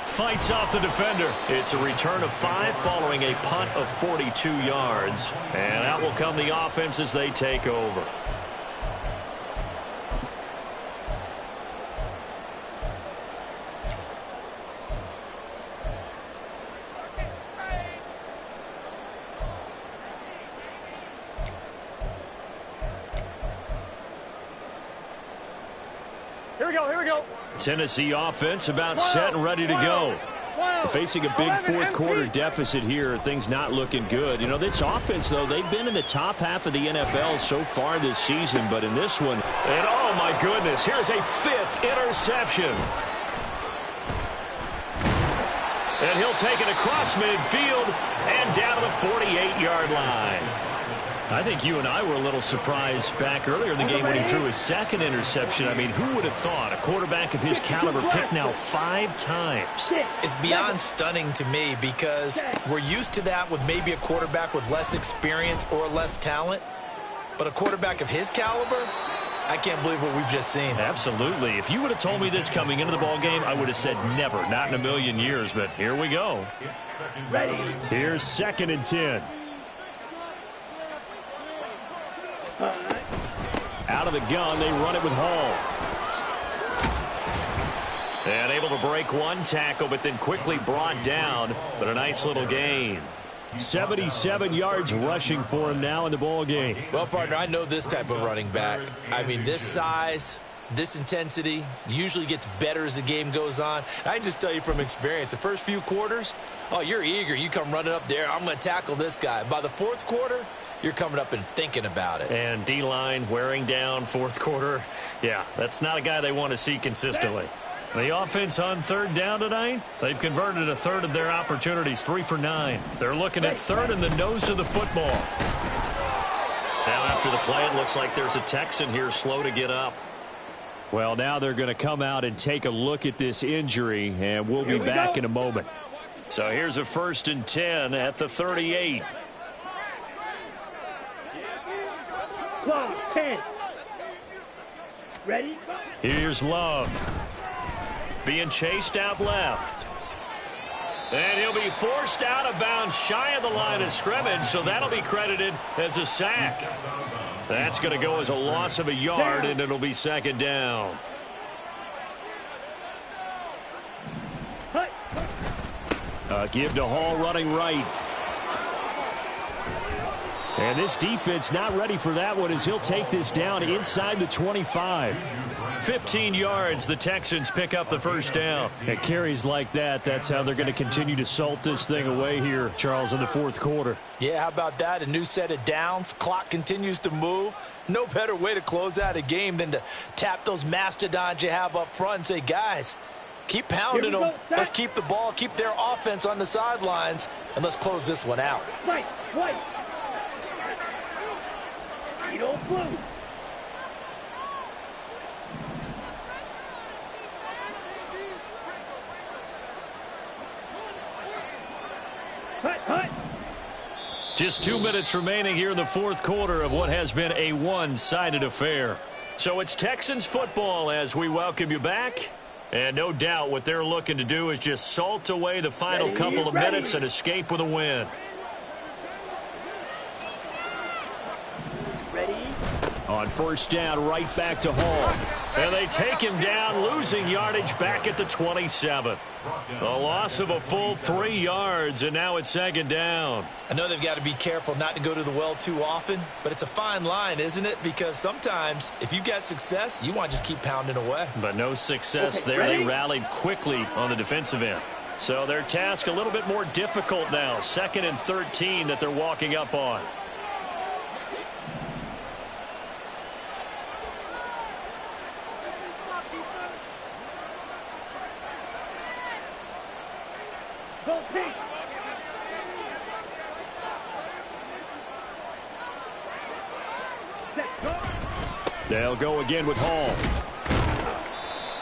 Fights off the defender. It's a return of 5 following a punt of 42 yards. And out will come the offense as they take over. Here we go, here we go. Tennessee offense about set and ready to go. Facing a big 4th quarter deficit here. Things not looking good. You know, this offense, though, they've been in the top half of the NFL so far this season. But in this one, and oh, my goodness, here's a 5th interception. And he'll take it across midfield and down to the 48-yard line. I think you and I were a little surprised back earlier in the game when he threw his 2nd interception. I mean, who would have thought a quarterback of his caliber picked now 5 times? It's beyond stunning to me because we're used to that with maybe a quarterback with less experience or less talent. But a quarterback of his caliber, I can't believe what we've just seen. Absolutely. If you would have told me this coming into the ball game, I would have said never, not in a million years. But here we go. Here's 2nd and 10. Out of the gun, they run it with Hall. And able to break one tackle, but then quickly brought down. But a nice little gain. 77 yards rushing for him now in the ball game. Well, partner, I know this type of running back. I mean, this size, this intensity usually gets better as the game goes on. I can just tell you from experience, the first few quarters, oh, you're eager. You come running up there, I'm going to tackle this guy. By the 4th quarter, you're coming up and thinking about it. And D-line wearing down 4th quarter. Yeah, that's not a guy they want to see consistently. The offense on 3rd down tonight, they've converted a 1/3 of their opportunities, 3 for 9. They're looking at 3rd in the nose of the football. Now after the play, it looks like there's a Texan here slow to get up. Well, now they're going to come out and take a look at this injury, and we'll be back in a moment. So here's a 1st and 10 at the 38. 10. Ready? Here's Love. Being chased out left. And he'll be forced out of bounds shy of the line of scrimmage, so that'll be credited as a sack. That's going to go as a loss of a yard, and it'll be 2nd down. Give to Hall running right. And this defense not ready for that one as he'll take this down inside the 25. 15 yards, the Texans pick up the 1st down. At carries like that, that's how they're going to continue to salt this thing away here, Charles, in the 4th quarter. Yeah, how about that? A new set of downs. Clock continues to move. No better way to close out a game than to tap those mastodons you have up front and say, guys, keep pounding them. Let's keep the ball, keep their offense on the sidelines, and let's close this one out. Right. You don't blue. Hut. Just 2 minutes remaining here in the 4th quarter of what has been a one-sided affair. So it's Texans football as we welcome you back. And no doubt what they're looking to do is just salt away the final couple of minutes and escape with a win. On 1st down, right back to Hall. And they take him down, losing yardage back at the 27. A loss of a full 3 yards, and now it's 2nd down. I know they've got to be careful not to go to the well too often, but it's a fine line, isn't it? Because sometimes, if you get success, you want to just keep pounding away. But no success there. They rallied quickly on the defensive end. So their task a little bit more difficult now. 2nd and 13 that they're walking up on. Go pitch. They'll go again with Hall.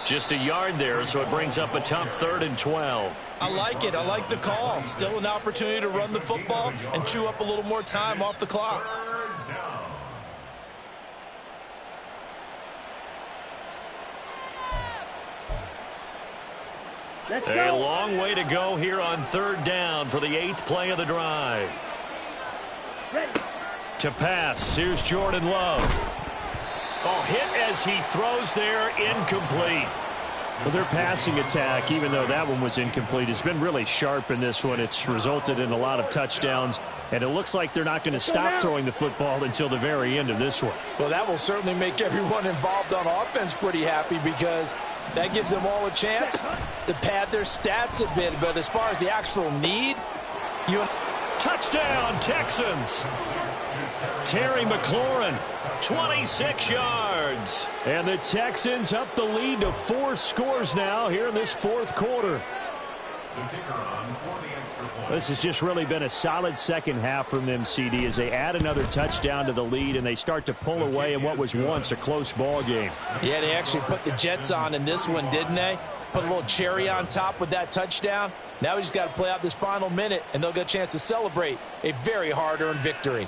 Just a yard there, so it brings up a tough 3rd and 12. I like it. I like the call. Still an opportunity to run the football and chew up a little more time off the clock. A long way to go here on 3rd down for the 8th play of the drive. To pass, here's Jordan Love. Oh, hit as he throws there, incomplete. Well, their passing attack, even though that one was incomplete, has been really sharp in this one. It's resulted in a lot of touchdowns, and it looks like they're not going to stop throwing the football until the very end of this one. Well, that will certainly make everyone involved on offense pretty happy because that gives them all a chance to pad their stats a bit. But as far as the actual need, touchdown, Texans. Terry McLaurin, 26 yards. And the Texans up the lead to 4 scores now here in this 4th quarter. This has just really been a solid second half from them, CD, as they add another touchdown to the lead and they start to pull away in what was once a close ball game. Yeah, they actually put the Jets on in this one, didn't they? Put a little cherry on top with that touchdown. Now we just got to play out this final minute, and they'll get a chance to celebrate a very hard-earned victory.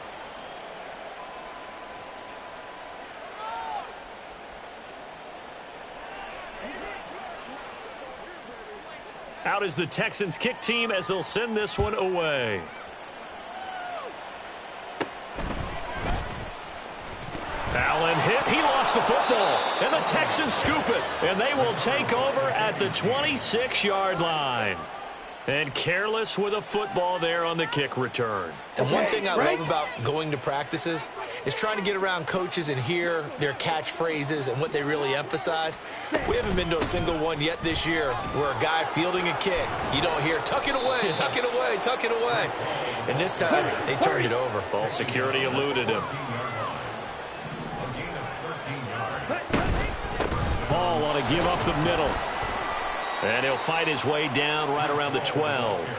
Out is the Texans kick team as they'll send this one away. Allen hit. He lost the football. And the Texans scoop it. And they will take over at the 26-yard line. And careless with a football there on the kick return. And one thing I love about going to practices is trying to get around coaches and hear their catchphrases and what they really emphasize. We haven't been to a single one yet this year where a guy fielding a kick, you don't hear, tuck it away, tuck it away, tuck it away. And this time, they turned it over. Ball security eluded him. Ball on a give up the middle. And he'll fight his way down right around the 12.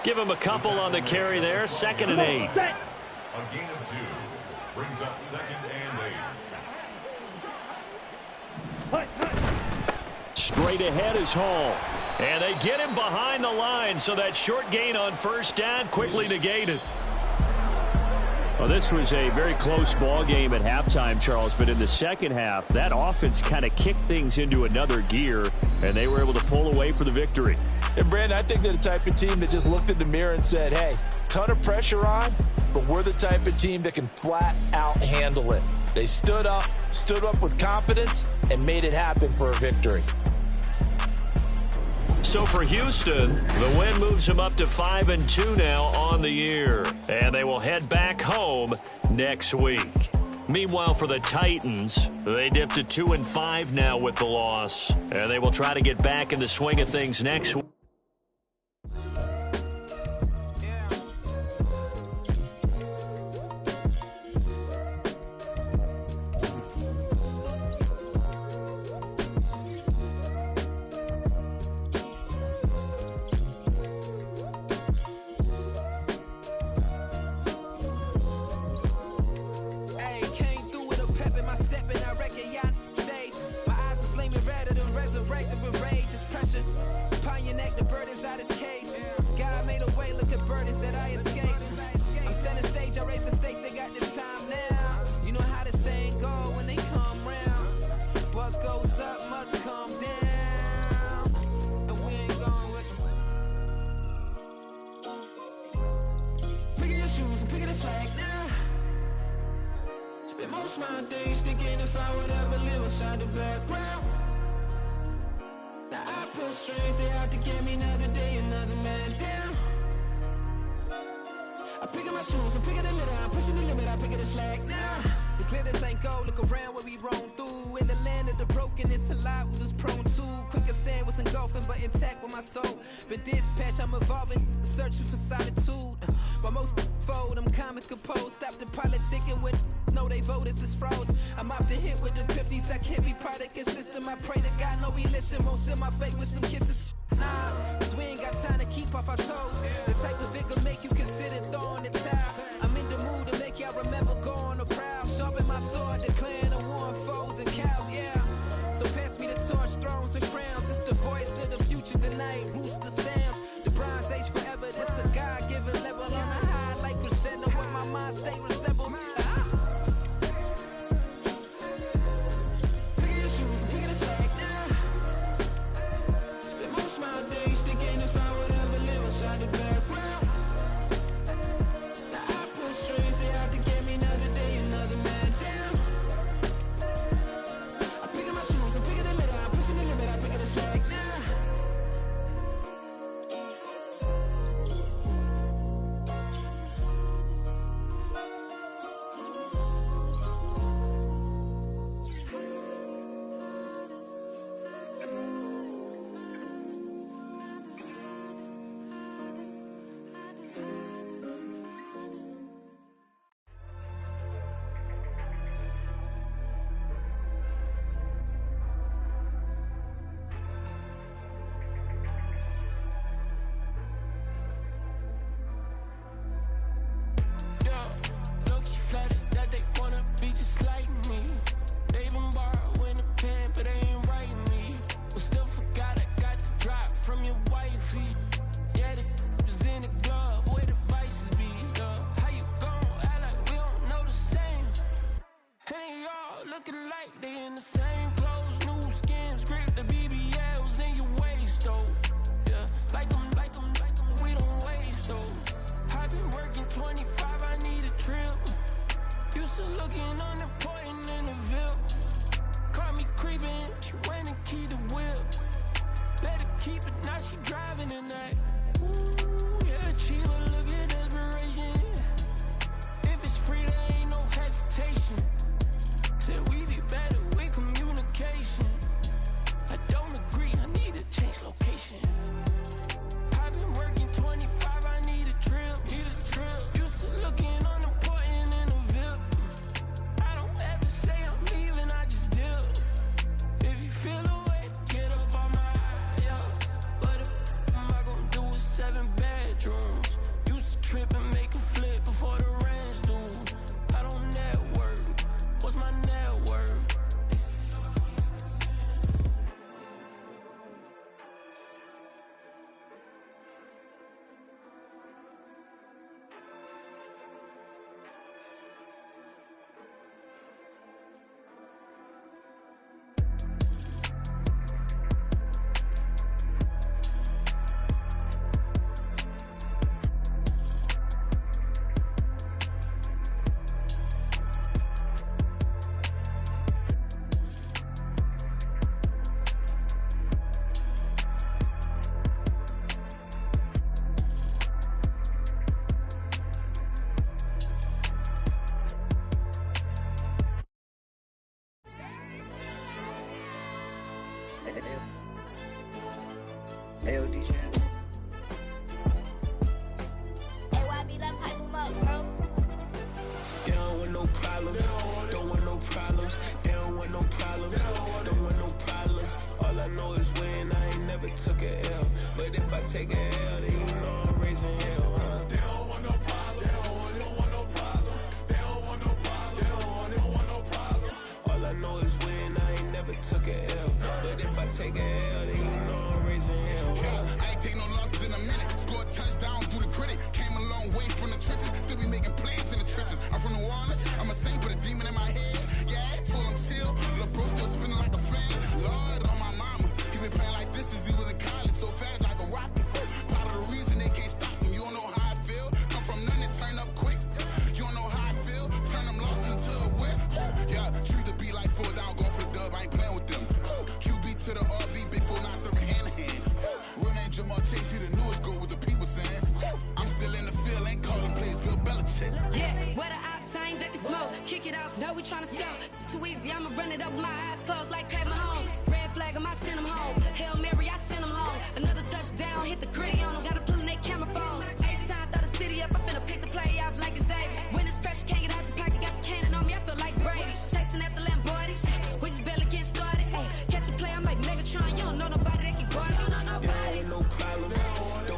Give him a couple on the carry there. 2nd and 8. A gain of 2 brings up 2nd and 8. Straight ahead is Hall. And they get him behind the line, so that short gain on 1st down quickly negated. Well, this was a very close ball game at halftime, Charles, but in the second half, that offense kind of kicked things into another gear, and they were able to pull away for the victory. And, Brandon, I think they're the type of team that just looked in the mirror and said, hey, ton of pressure on, but we're the type of team that can flat out handle it. They stood up with confidence, and made it happen for a victory. So for Houston, the win moves them up to 5-2 now on the year. And they will head back home next week. Meanwhile, for the Titans, they dipped to 2-5 now with the loss. And they will try to get back in the swing of things next week. time to keep off our toes. The type of vigor make you consider throwing the towel. I'm in the mood to make y'all remember going to proud. Sharpen my sword, declaring the war on foes and cows, yeah. So pass me the torch, thrones and crowns. It's the voice of the future tonight, rooster sounds. The Bronze Age forever, this a God-given level. On a high like crescendo, where my mind state resemble. Pick your shoes and pick the slack now. Spend most of my days thinking if I would ever live inside the background. Now I pull strings, they out to get me another day, another man down. I'm picking my shoes, I'm picking the litter, I'm pushing the limit, I'm picking the slack now. Catch a play, I'm like Megatron. You don't know nobody that can guard it. No problem.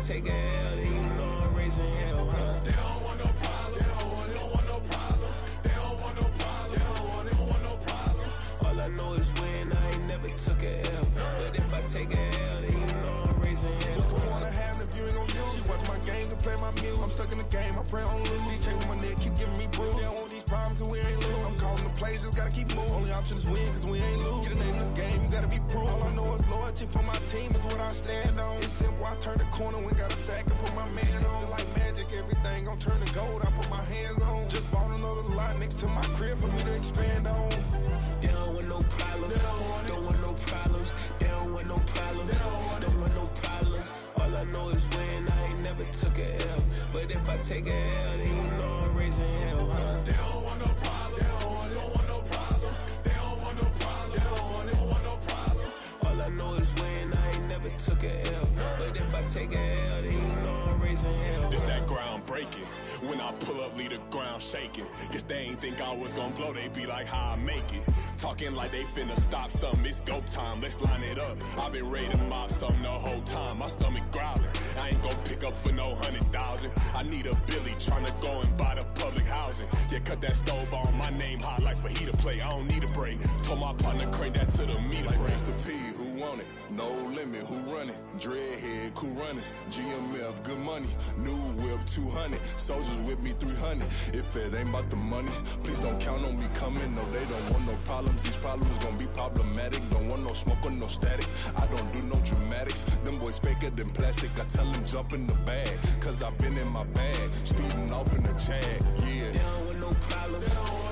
take a L, then you know I'm raising hell, huh? They don't want no problems. They don't want no problems. They don't want no problems. They don't want no problems. All I know is win. I ain't never took a L. But if I take a L, then you know I'm raising hell. What's the point of having if you ain't gon' use? She watch my games and play my music. I'm stuck in the game. I pray on lose. Chain with my neck, keep giving me bruise. They don't want these problems cause we ain't lose. I'm calling the plays, just gotta keep moving. Only option is win cause we ain't lose. Get a name in this game, you gotta be proof. All I know is loyalty for my team is what I stand on. It's simple, I turn the corner when got a sack and put my man on. Like magic, everything gon' turn to gold. I put my hands on. Just bought another lot next to my crib for me to expand on. They don't want no problems. Don't want no problems. They don't want no problems. Don't want no problems. All I know is win. I ain't never took a L. But if I take a L, then you know I'm raising hell, huh? They don't want no problems. They don't want no problems. They don't want no problems. They don't want no problems. All I know is win. I ain't never took a L. But if I take a L, then you know I'm raising hell. This that ground breaking. When I pull up, leave the ground shaking. Guess they ain't think I was gonna blow. They be like, how I make it. Talking like they finna stop something. It's go time. Let's line it up. I've been ready to mop something the whole time. My stomach growling. I ain't gon' pick up for no 100,000. I need a Billy tryna go and buy the public housing. Yeah, cut that stove on. My name hot like fajita play. I don't need a break. Told my partner crank that to the meter Like break. Mr. P, who want it? No limit, who run it? Dreadhead, cool runners. GMF, good money. New whip, 200. Soldiers with me, 300. If it ain't about the money, please don't count on me coming. No, they don't want no problems. These problems gon' be problematic. Don't want no smoke or no static. I don't do no dramatics. Them boys faker than plastic. I tell them jump in the bag, cause I've been in my bag. Speeding off in the Jag, yeah. They don't want no problems.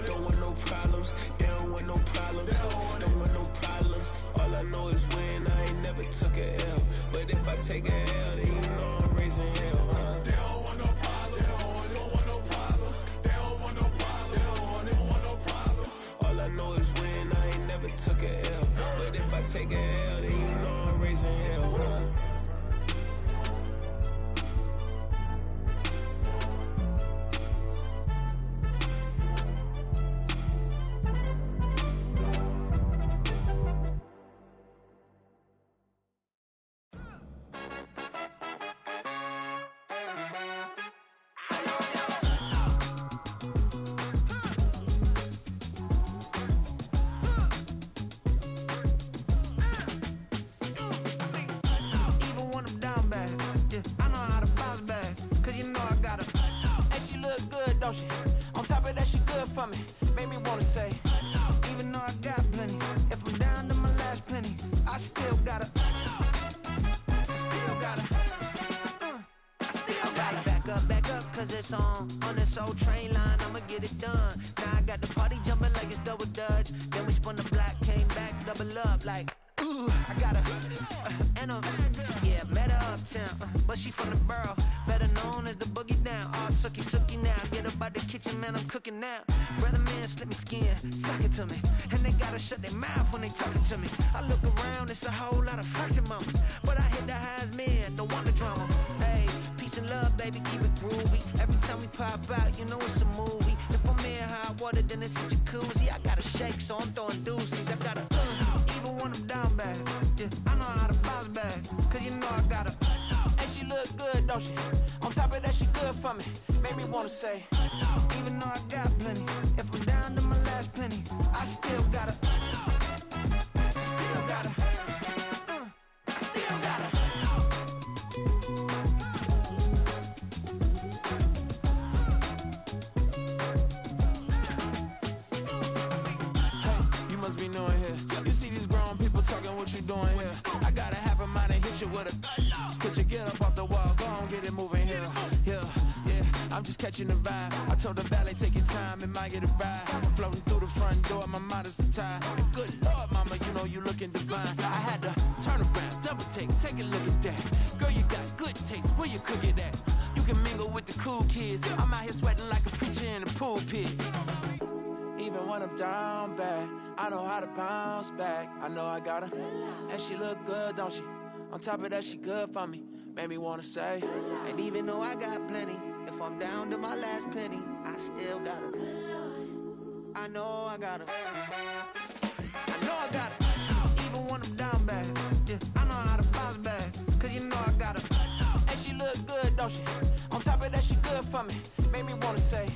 Don't want no problems. They don't want no problems. Don't want no problems. All I know is win. I ain't never took a L. But if I take a L, then you know I'm raising hell, huh? They don't want no problems. They don't want no problems. They don't want no problems. They don't want no problems. All I know is win. I ain't never took a L. But if I take a L, then you know I'm raising hell, huh? Even when I'm down bad, yeah, I know how to bounce back. Cause you know I got her. And she look good, don't she? On top of that, she good for me. Made me wanna say, even though I got plenty, if I'm down to my last penny, I still got her. I still got her. I still got her. Back up, cause it's on this old train line, I'ma get it done. Now I got the party jumping like it's double dutch. Then we spun the block, came back, double up like, ooh, I got her. And yeah, met her uptown, but she from the borough, better known as the boogie down. All sucky now, get up out the kitchen, man, I'm cooking now. Brother man, slip me skin, suck it to me. And they gotta shut their mouth when they talking to me. I look around, it's a whole lot of flexing mamas, but I hit the highs, man, don't want the drama. Hey, peace and love, baby, keep it groovy. Every time we pop out, you know it's a movie. If I'm in hot water, then it's a jacuzzi. I gotta shake, so I'm throwing deuces. I gotta, even when I'm down bad, yeah, I know how to bounce back. Cause you know I got her. And she look good, don't she? On top of that, she good for me. Made me wanna say, even though I got plenty, if I'm down to my last penny, I still got her. I still got her. I still got her. Hey, you must be new in here. You see these grown people talking, what you doing here? I gotta have a mind to hit you with a spit you, get up off the wall, go on, get it moving here. Yeah, I'm just catching the vibe. I told the valet, take your time, it might get a ride. I'm floating through the front door, my mind is a tie. And good Lord, mama, you know you looking divine. I had to turn around, double take a look at that. Girl, you got good taste, where you cook it at? You can mingle with the cool kids. I'm out here sweating like a preacher in a pulpit. Even when I'm down bad, I know how to bounce back. I know I got her, and she look good, don't she? On top of that, she good for me. Made me wanna say, and even though I got plenty, if I'm down to my last penny, I still got her. I know I got her. I know I got her. Even when I'm down bad, yeah, I know how to bounce back. Cause you know I got her. And she look she? On top of that, she good for me. Made me wanna say,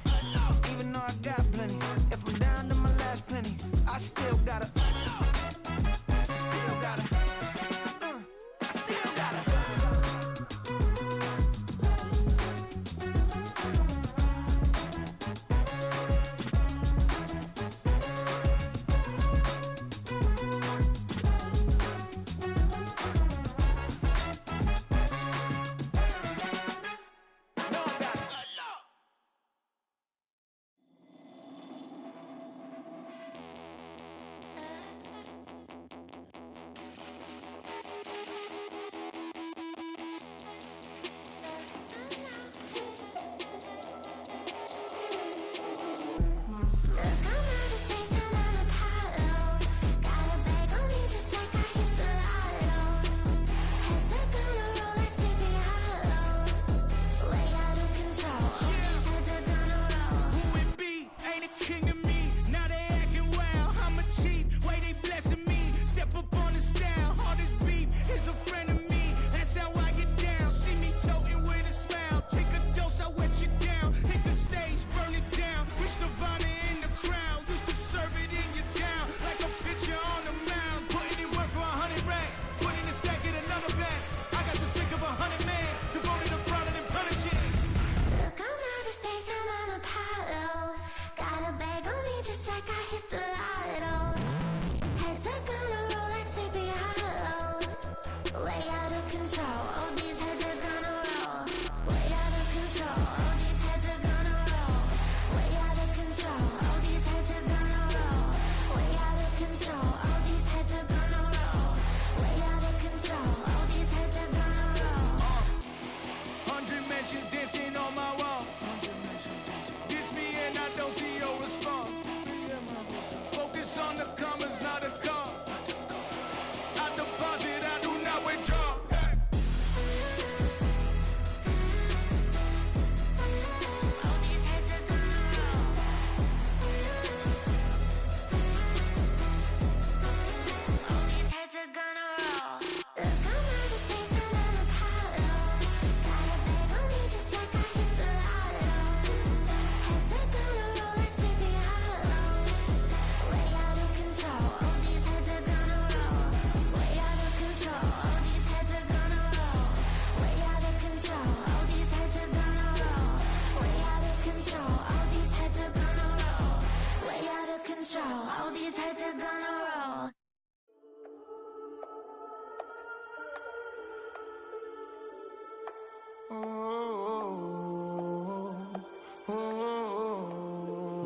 even though I got plenty, if I'm down to my last penny, I still gotta, I still gotta, I still gotta.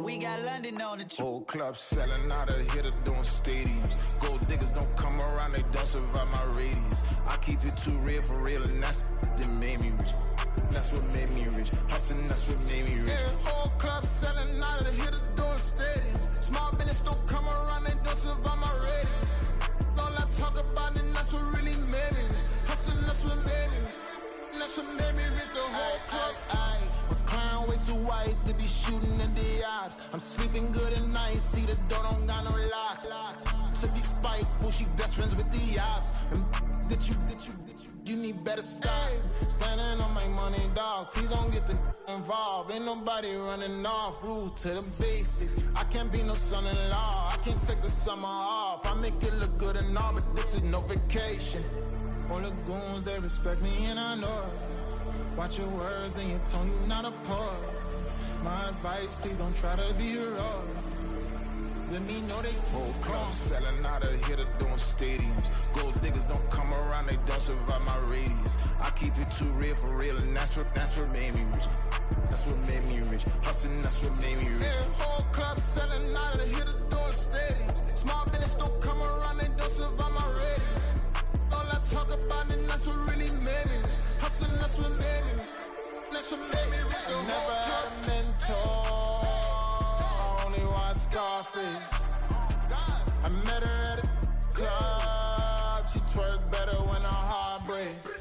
We got London on the trip. Whole club selling out of here to doing stadiums. Gold diggers don't come around, they don't survive my radius. I keep it too real for real, and that's that made me rich. That's what made me rich. Hustling, that's what made me rich. Yeah, whole club selling out of here to doing stadiums. Small business don't come around, they don't survive my radius. All I talk about, and that's what really made me rich. Hustling, that's what made me rich. That's what made me rich. The whole club. Way too white to be shooting in the eyes. I'm sleeping good at night, see the door don't got no locks. To be spiteful, she best friends with the ops. And you need better stocks. Standing on my money, dog, please don't get involved. Ain't nobody running off, rules to the basics. I can't be no son-in-law, I can't take the summer off. I make it look good and all, but this is no vacation. All the goons, they respect me and I know it. Watch your words and your tone, you not a poet. My advice, please don't try to be heroic. Let me know they whole club selling out of here to doing stadiums. Gold diggers don't come around, they don't survive my radius. I keep it too real for real, and that's what made me rich. That's what made me rich. Hustling, that's what made me rich. Yeah, whole club selling out of here to doing stadiums. Small business don't come around, they don't survive my radius. All I talk about, and that's what really made me rich. Hustling, that's what made me rich. That's what made me rich. I never had a mentor, only one Scarface. I met her at a club, she twerk better when her heart breaks.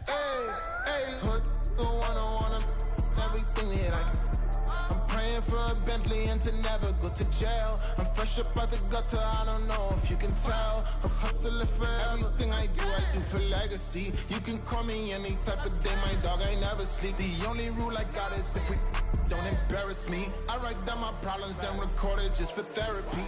Hey, hood, wanna everything that I can. I'm praying paying for a Bentley and to never go to jail. I'm fresh up out the gutter, I don't know if you can tell. I'm hustling for everything I do for legacy. You can call me any type of day, my dog, I never sleep. The only rule I got is if we don't embarrass me. I write down my problems, then record it just for therapy.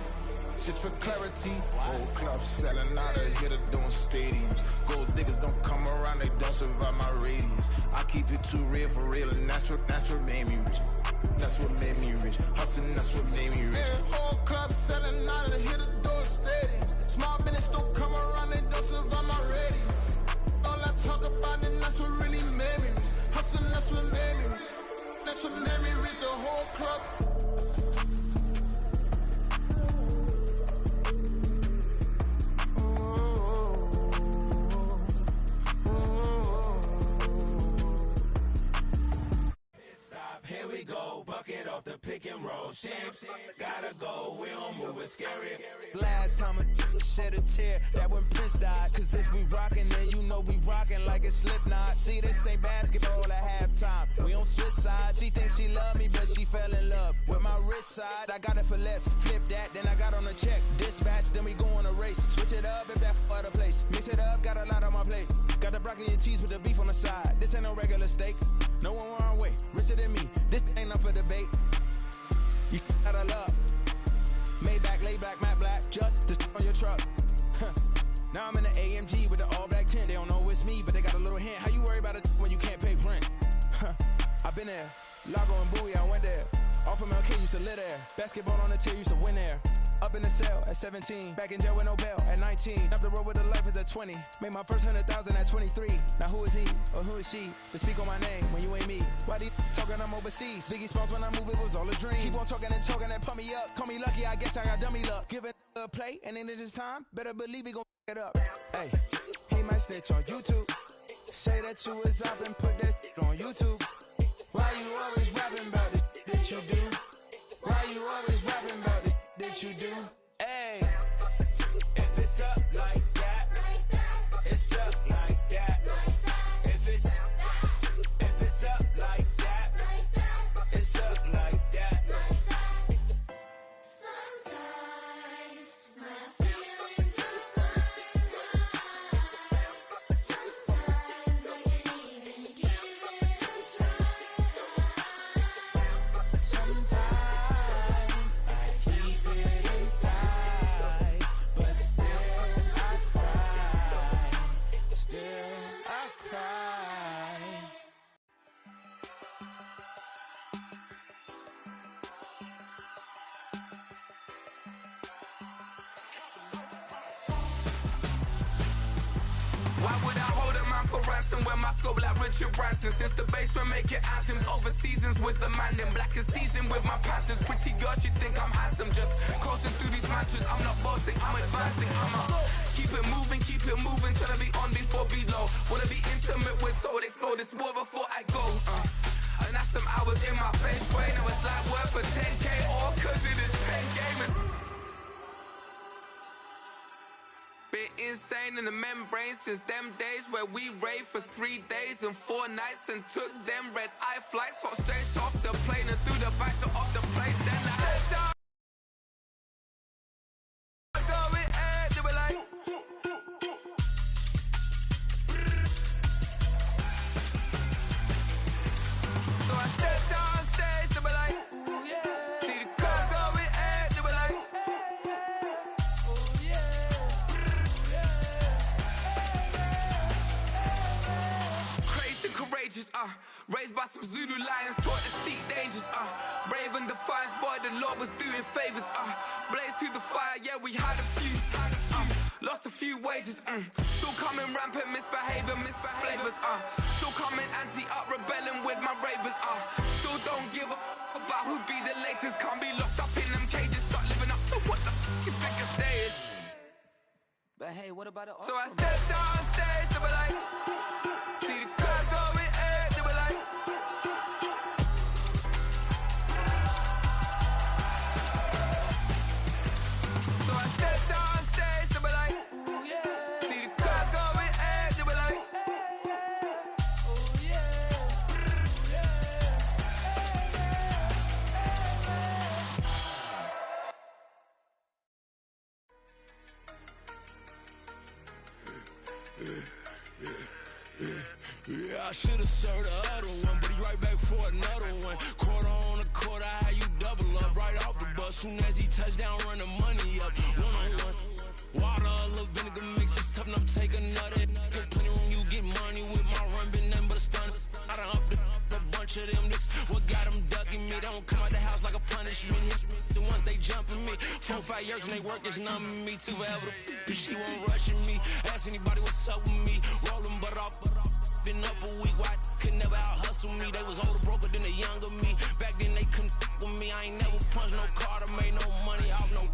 Just for clarity, old clubs selling out of here to doing stadiums. Gold diggers don't come around, they don't survive my radius. I keep it too real for real, and that's what made me rich. That's what made me rich. Hustling, that's what made me rich. Yeah, old clubs selling out of here to doing stadiums. Small business don't come around, they don't survive my radius. All I talk about, and that's what really made me rich. Hustling, that's what made me rich. That's what made me rich. The whole club. Here we go, bucket off the pick and roll. Shit, gotta go, we don't move it scary. Last time a shed a tear, that when Prince died. Cause if we rockin', then you know we rockin' like a Slipknot. See, this ain't basketball at halftime. We on switch sides. She thinks she love me, but she fell in love with my rich side. I got it for less, flip that, then I got on a check. Dispatch, then we go on a race. Switch it up if that other place. Mix it up, got a lot on my plate. Got the broccoli and cheese with the beef on the side. This ain't no regular steak. No one wrong way, richer than me. This ain't up for debate. You out of love. Maybach, lay back, matte black, just the on your truck. Now I'm in the AMG with the all black tint. They don't know it's me, but they got a little hint. How you worry about it when you can't pay rent? I've been there. Lago and Bowie, I went there. Off of MLK, used to live there. Basketball on the tier, used to win there. Up in the cell at 17. Back in jail with no bail at 19. Up the road with the life is at 20. Made my first 100,000 at 23. Now who is he or who is she to speak on my name when you ain't me? Why they talking I'm overseas? Biggie Smalls when I move, it was all a dream. Keep on talking and pump me up. Call me lucky, I guess I got dummy luck. Give it a play and then it's time. Better believe he gon' it up. Hey, he might snitch on YouTube. Say that you was up and put that on YouTube. Why you always rapping about it that you do? Why you always rapping about it that you do? Hey, if it's up like that, it's up like that. If it's up like that, it's up like that. Sometimes my feelings are blind. Sometimes I can't even give it a try. Sometimes I keep it inside, but still I cry. Still I cry. Why would I hold a man for ransom when my scope like Richard Branson? Since the basement making anthems over seasons with the man, then black is seasoned with my panthers. Pretty girl, she think I'm handsome, just coasting through these mantras. I'm not bossing, I'm advancing, keep it moving, trying to be on before below. Wanna be intimate with soul, explode this war before I go. And that's some hours in my face, way. Now it's like work for 10K, all cause it is pen gaming. Been insane in the membrane since them days where we raved for 3 days and 4 nights and took them red eye flights, hot straight off the plane and through the back door of the place. Then I head down. Go with air, they were like. So I stepped on stage, they were like, ooh yeah. See the crowd go with air, they were like, ooh yeah. Crazed and courageous, raised by some Zulu lions, taught to seek dangers, brave and defiant, boy, the Lord was doing favors, blaze through the fire, yeah, we had a few, lost a few wages, still coming rampant, misbehaving, flavors, still coming anti-up, rebelling with my ravers, still don't give a about who be the latest, can't be locked up in them cages, start living up to what the you think a day is. But hey, what about the So I stepped on stage, they were like, see the crowd going air, they were like, so I stepped on stage, they were like, ooh yeah. See the crowd going air, they were like, ooh yeah. I should've served the other one, but he right back for another one. Quarter on a quarter, how you double up right off the bus. Soon as he touched down, run the money up. One-on-one. Water, a little vinegar mix, it's tough enough to take another. Still plenty room, you get money with my run, been nothing but a stun. I done upped a bunch of them. This what got them ducking me. They don't come out the house like a punishment. The ones they jumping me. 4 or 5 years and they work is numbing me. Too forever. She won't rushing me. Ask anybody what's up with me. Rolling butt off. Been up a week, why could never out hustle me? They was older, broker than the younger me. Back then they couldn't with me. I ain't never punched no card or made no money off no.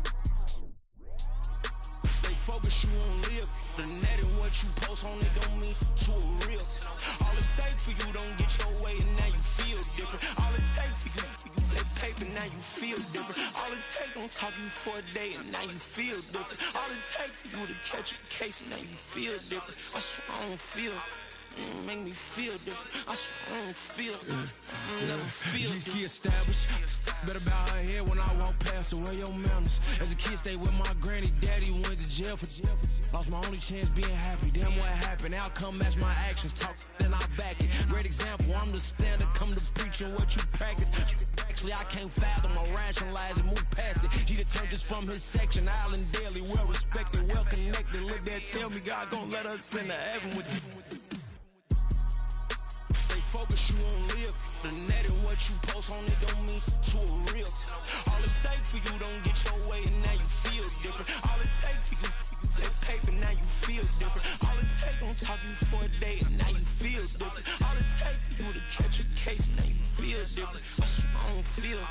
They focus, you on live. The net and what you post on it don't mean to a real. All it takes for you don't get your way and now you feel different. All it takes for you that paper, now you feel different. All it takes don't talk you for a day and now you feel different. All it takes for you to catch a case and now you feel different. I swear I don't feel. Make me feel different. I swear I don't feel. I never feel different. G-ski established. Better bow her head when I walk past her. Where your manners? As a kid, stayed with my granny. Daddy went to jail for jail. Lost my only chance being happy. Damn what happened. Outcome match my actions. Talk then I back it. Great example. I'm the standard. Come to preaching what you practice. Actually, I can't fathom or rationalize and move past it. He determined just from his section. Island daily, well respected, well connected. Look there, tell me God gon' let us into heaven with you. Focus, you on live. The net and what you post on it don't mean to a real. All it takes for you don't get your way and now you feel different. All it takes for you that paper, now you feel different. All it takes don't talk you for a day and now you feel different. All it takes for you to catch a case and now you feel different. I swear I don't feel.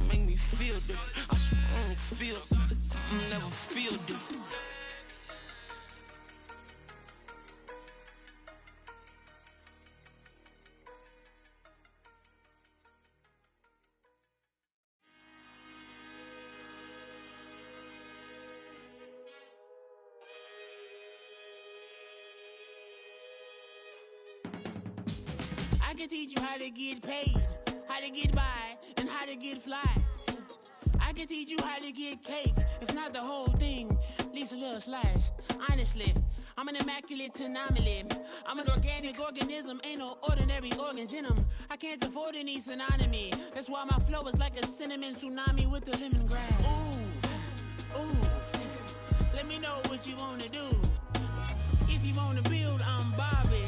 Make me feel different. I swear I don't feel. I never feel different. I can teach you how to get paid, how to get by, and how to get fly. I can teach you how to get cake, if not the whole thing, at least a little slice. Honestly, I'm an immaculate anomaly. I'm an organic organism, ain't no ordinary organs in them. I can't afford any synonymy. That's why my flow is like a cinnamon tsunami with the lemongrass. Ooh, ooh, let me know what you wanna do. If you wanna build, I'm Bobby.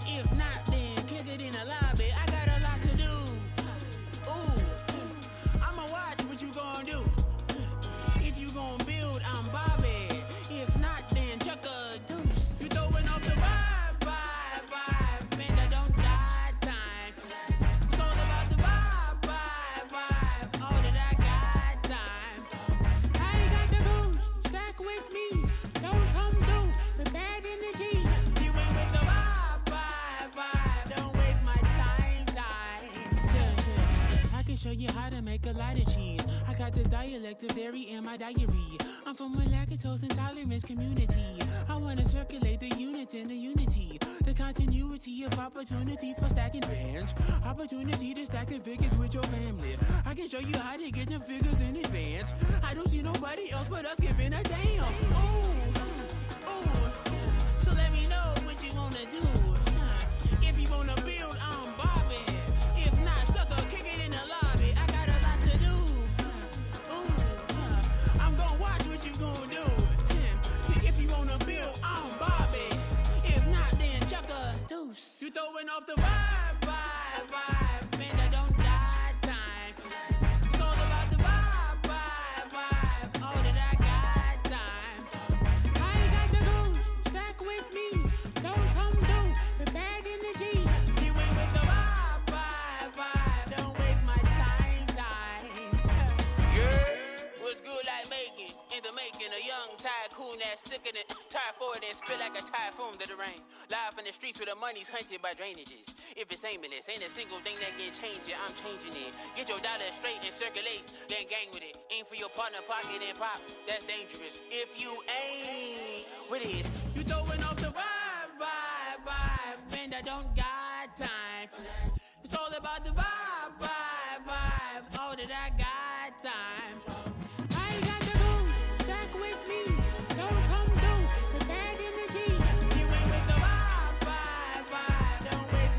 If not, then kick it in the lobby. I got a lot to do. Ooh, I'ma watch what you gon' do. If you gon' build, I'm Bobby. If not, then chuck a deuce. You throwing off the vibe, man, I don't die time. It's all about the vibe, all that I got time. I ain't got the goose, stack with me. Don't come through with bad energy. You ain't with the vibe, don't waste my time. Yeah. I can show you how to make a lot of cheese. I got the dialect of dairy in my diary. I'm from a lactose intolerance community. I wanna circulate the units in the unity. The continuity of opportunity for stacking bands. Opportunity to stack the figures with your family. I can show you how to get them figures in advance. I don't see nobody else but us giving a damn. Ooh, so let me know what you wanna do. If you wanna build, I'm Bobby. If not, sucker, kick it in the lobby. I got a lot to do. I'm gonna watch what you gonna do. See, if you wanna build, I'm Bobby. If not, then chuck a deuce. You throwing off the vibe, man, I don't die time. It's all about the vibe, all that I got time. I ain't got the goose, stack with me. Don't come through with bad energy. You ain't with the vibe, don't waste my time. Yeah, what's good like making? In the making, a young tycoon that's sick of it. Tie forward and spill like a typhoon to the rain. Live in the streets where the money's hunted by drainages. If it's aimless, ain't a single thing that can change it. I'm changing it. Get your dollar straight and circulate, then gang with it. Aim for your partner, pocket and pop. That's dangerous. If you ain't with it, you throwing off the vibe, man, I don't got time for that. It's all about the vibe, all that I got time for. I ain't got the goose, stack with me. Don't come through with bad energy. You ain't with the vibe, don't waste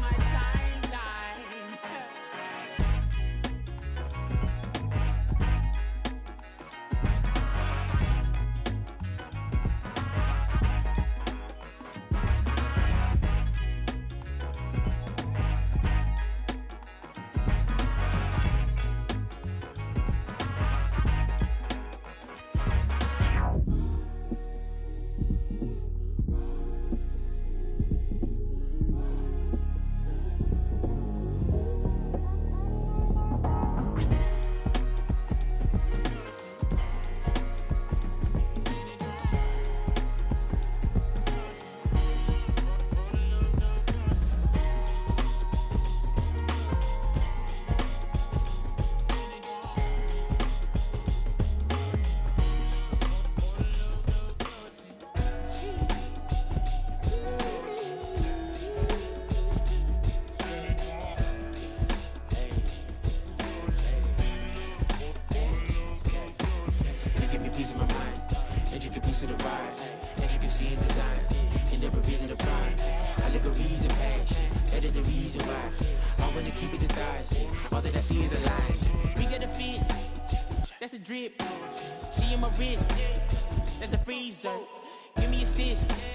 to the vibe. As you can see in design, end up revealing the prime. I look a reason passion, that is the reason why. I wanna keep it in thighs, all that I see is a lie. We got a fit, that's a drip. She in my wrist, that's a freezer. Give me a assist.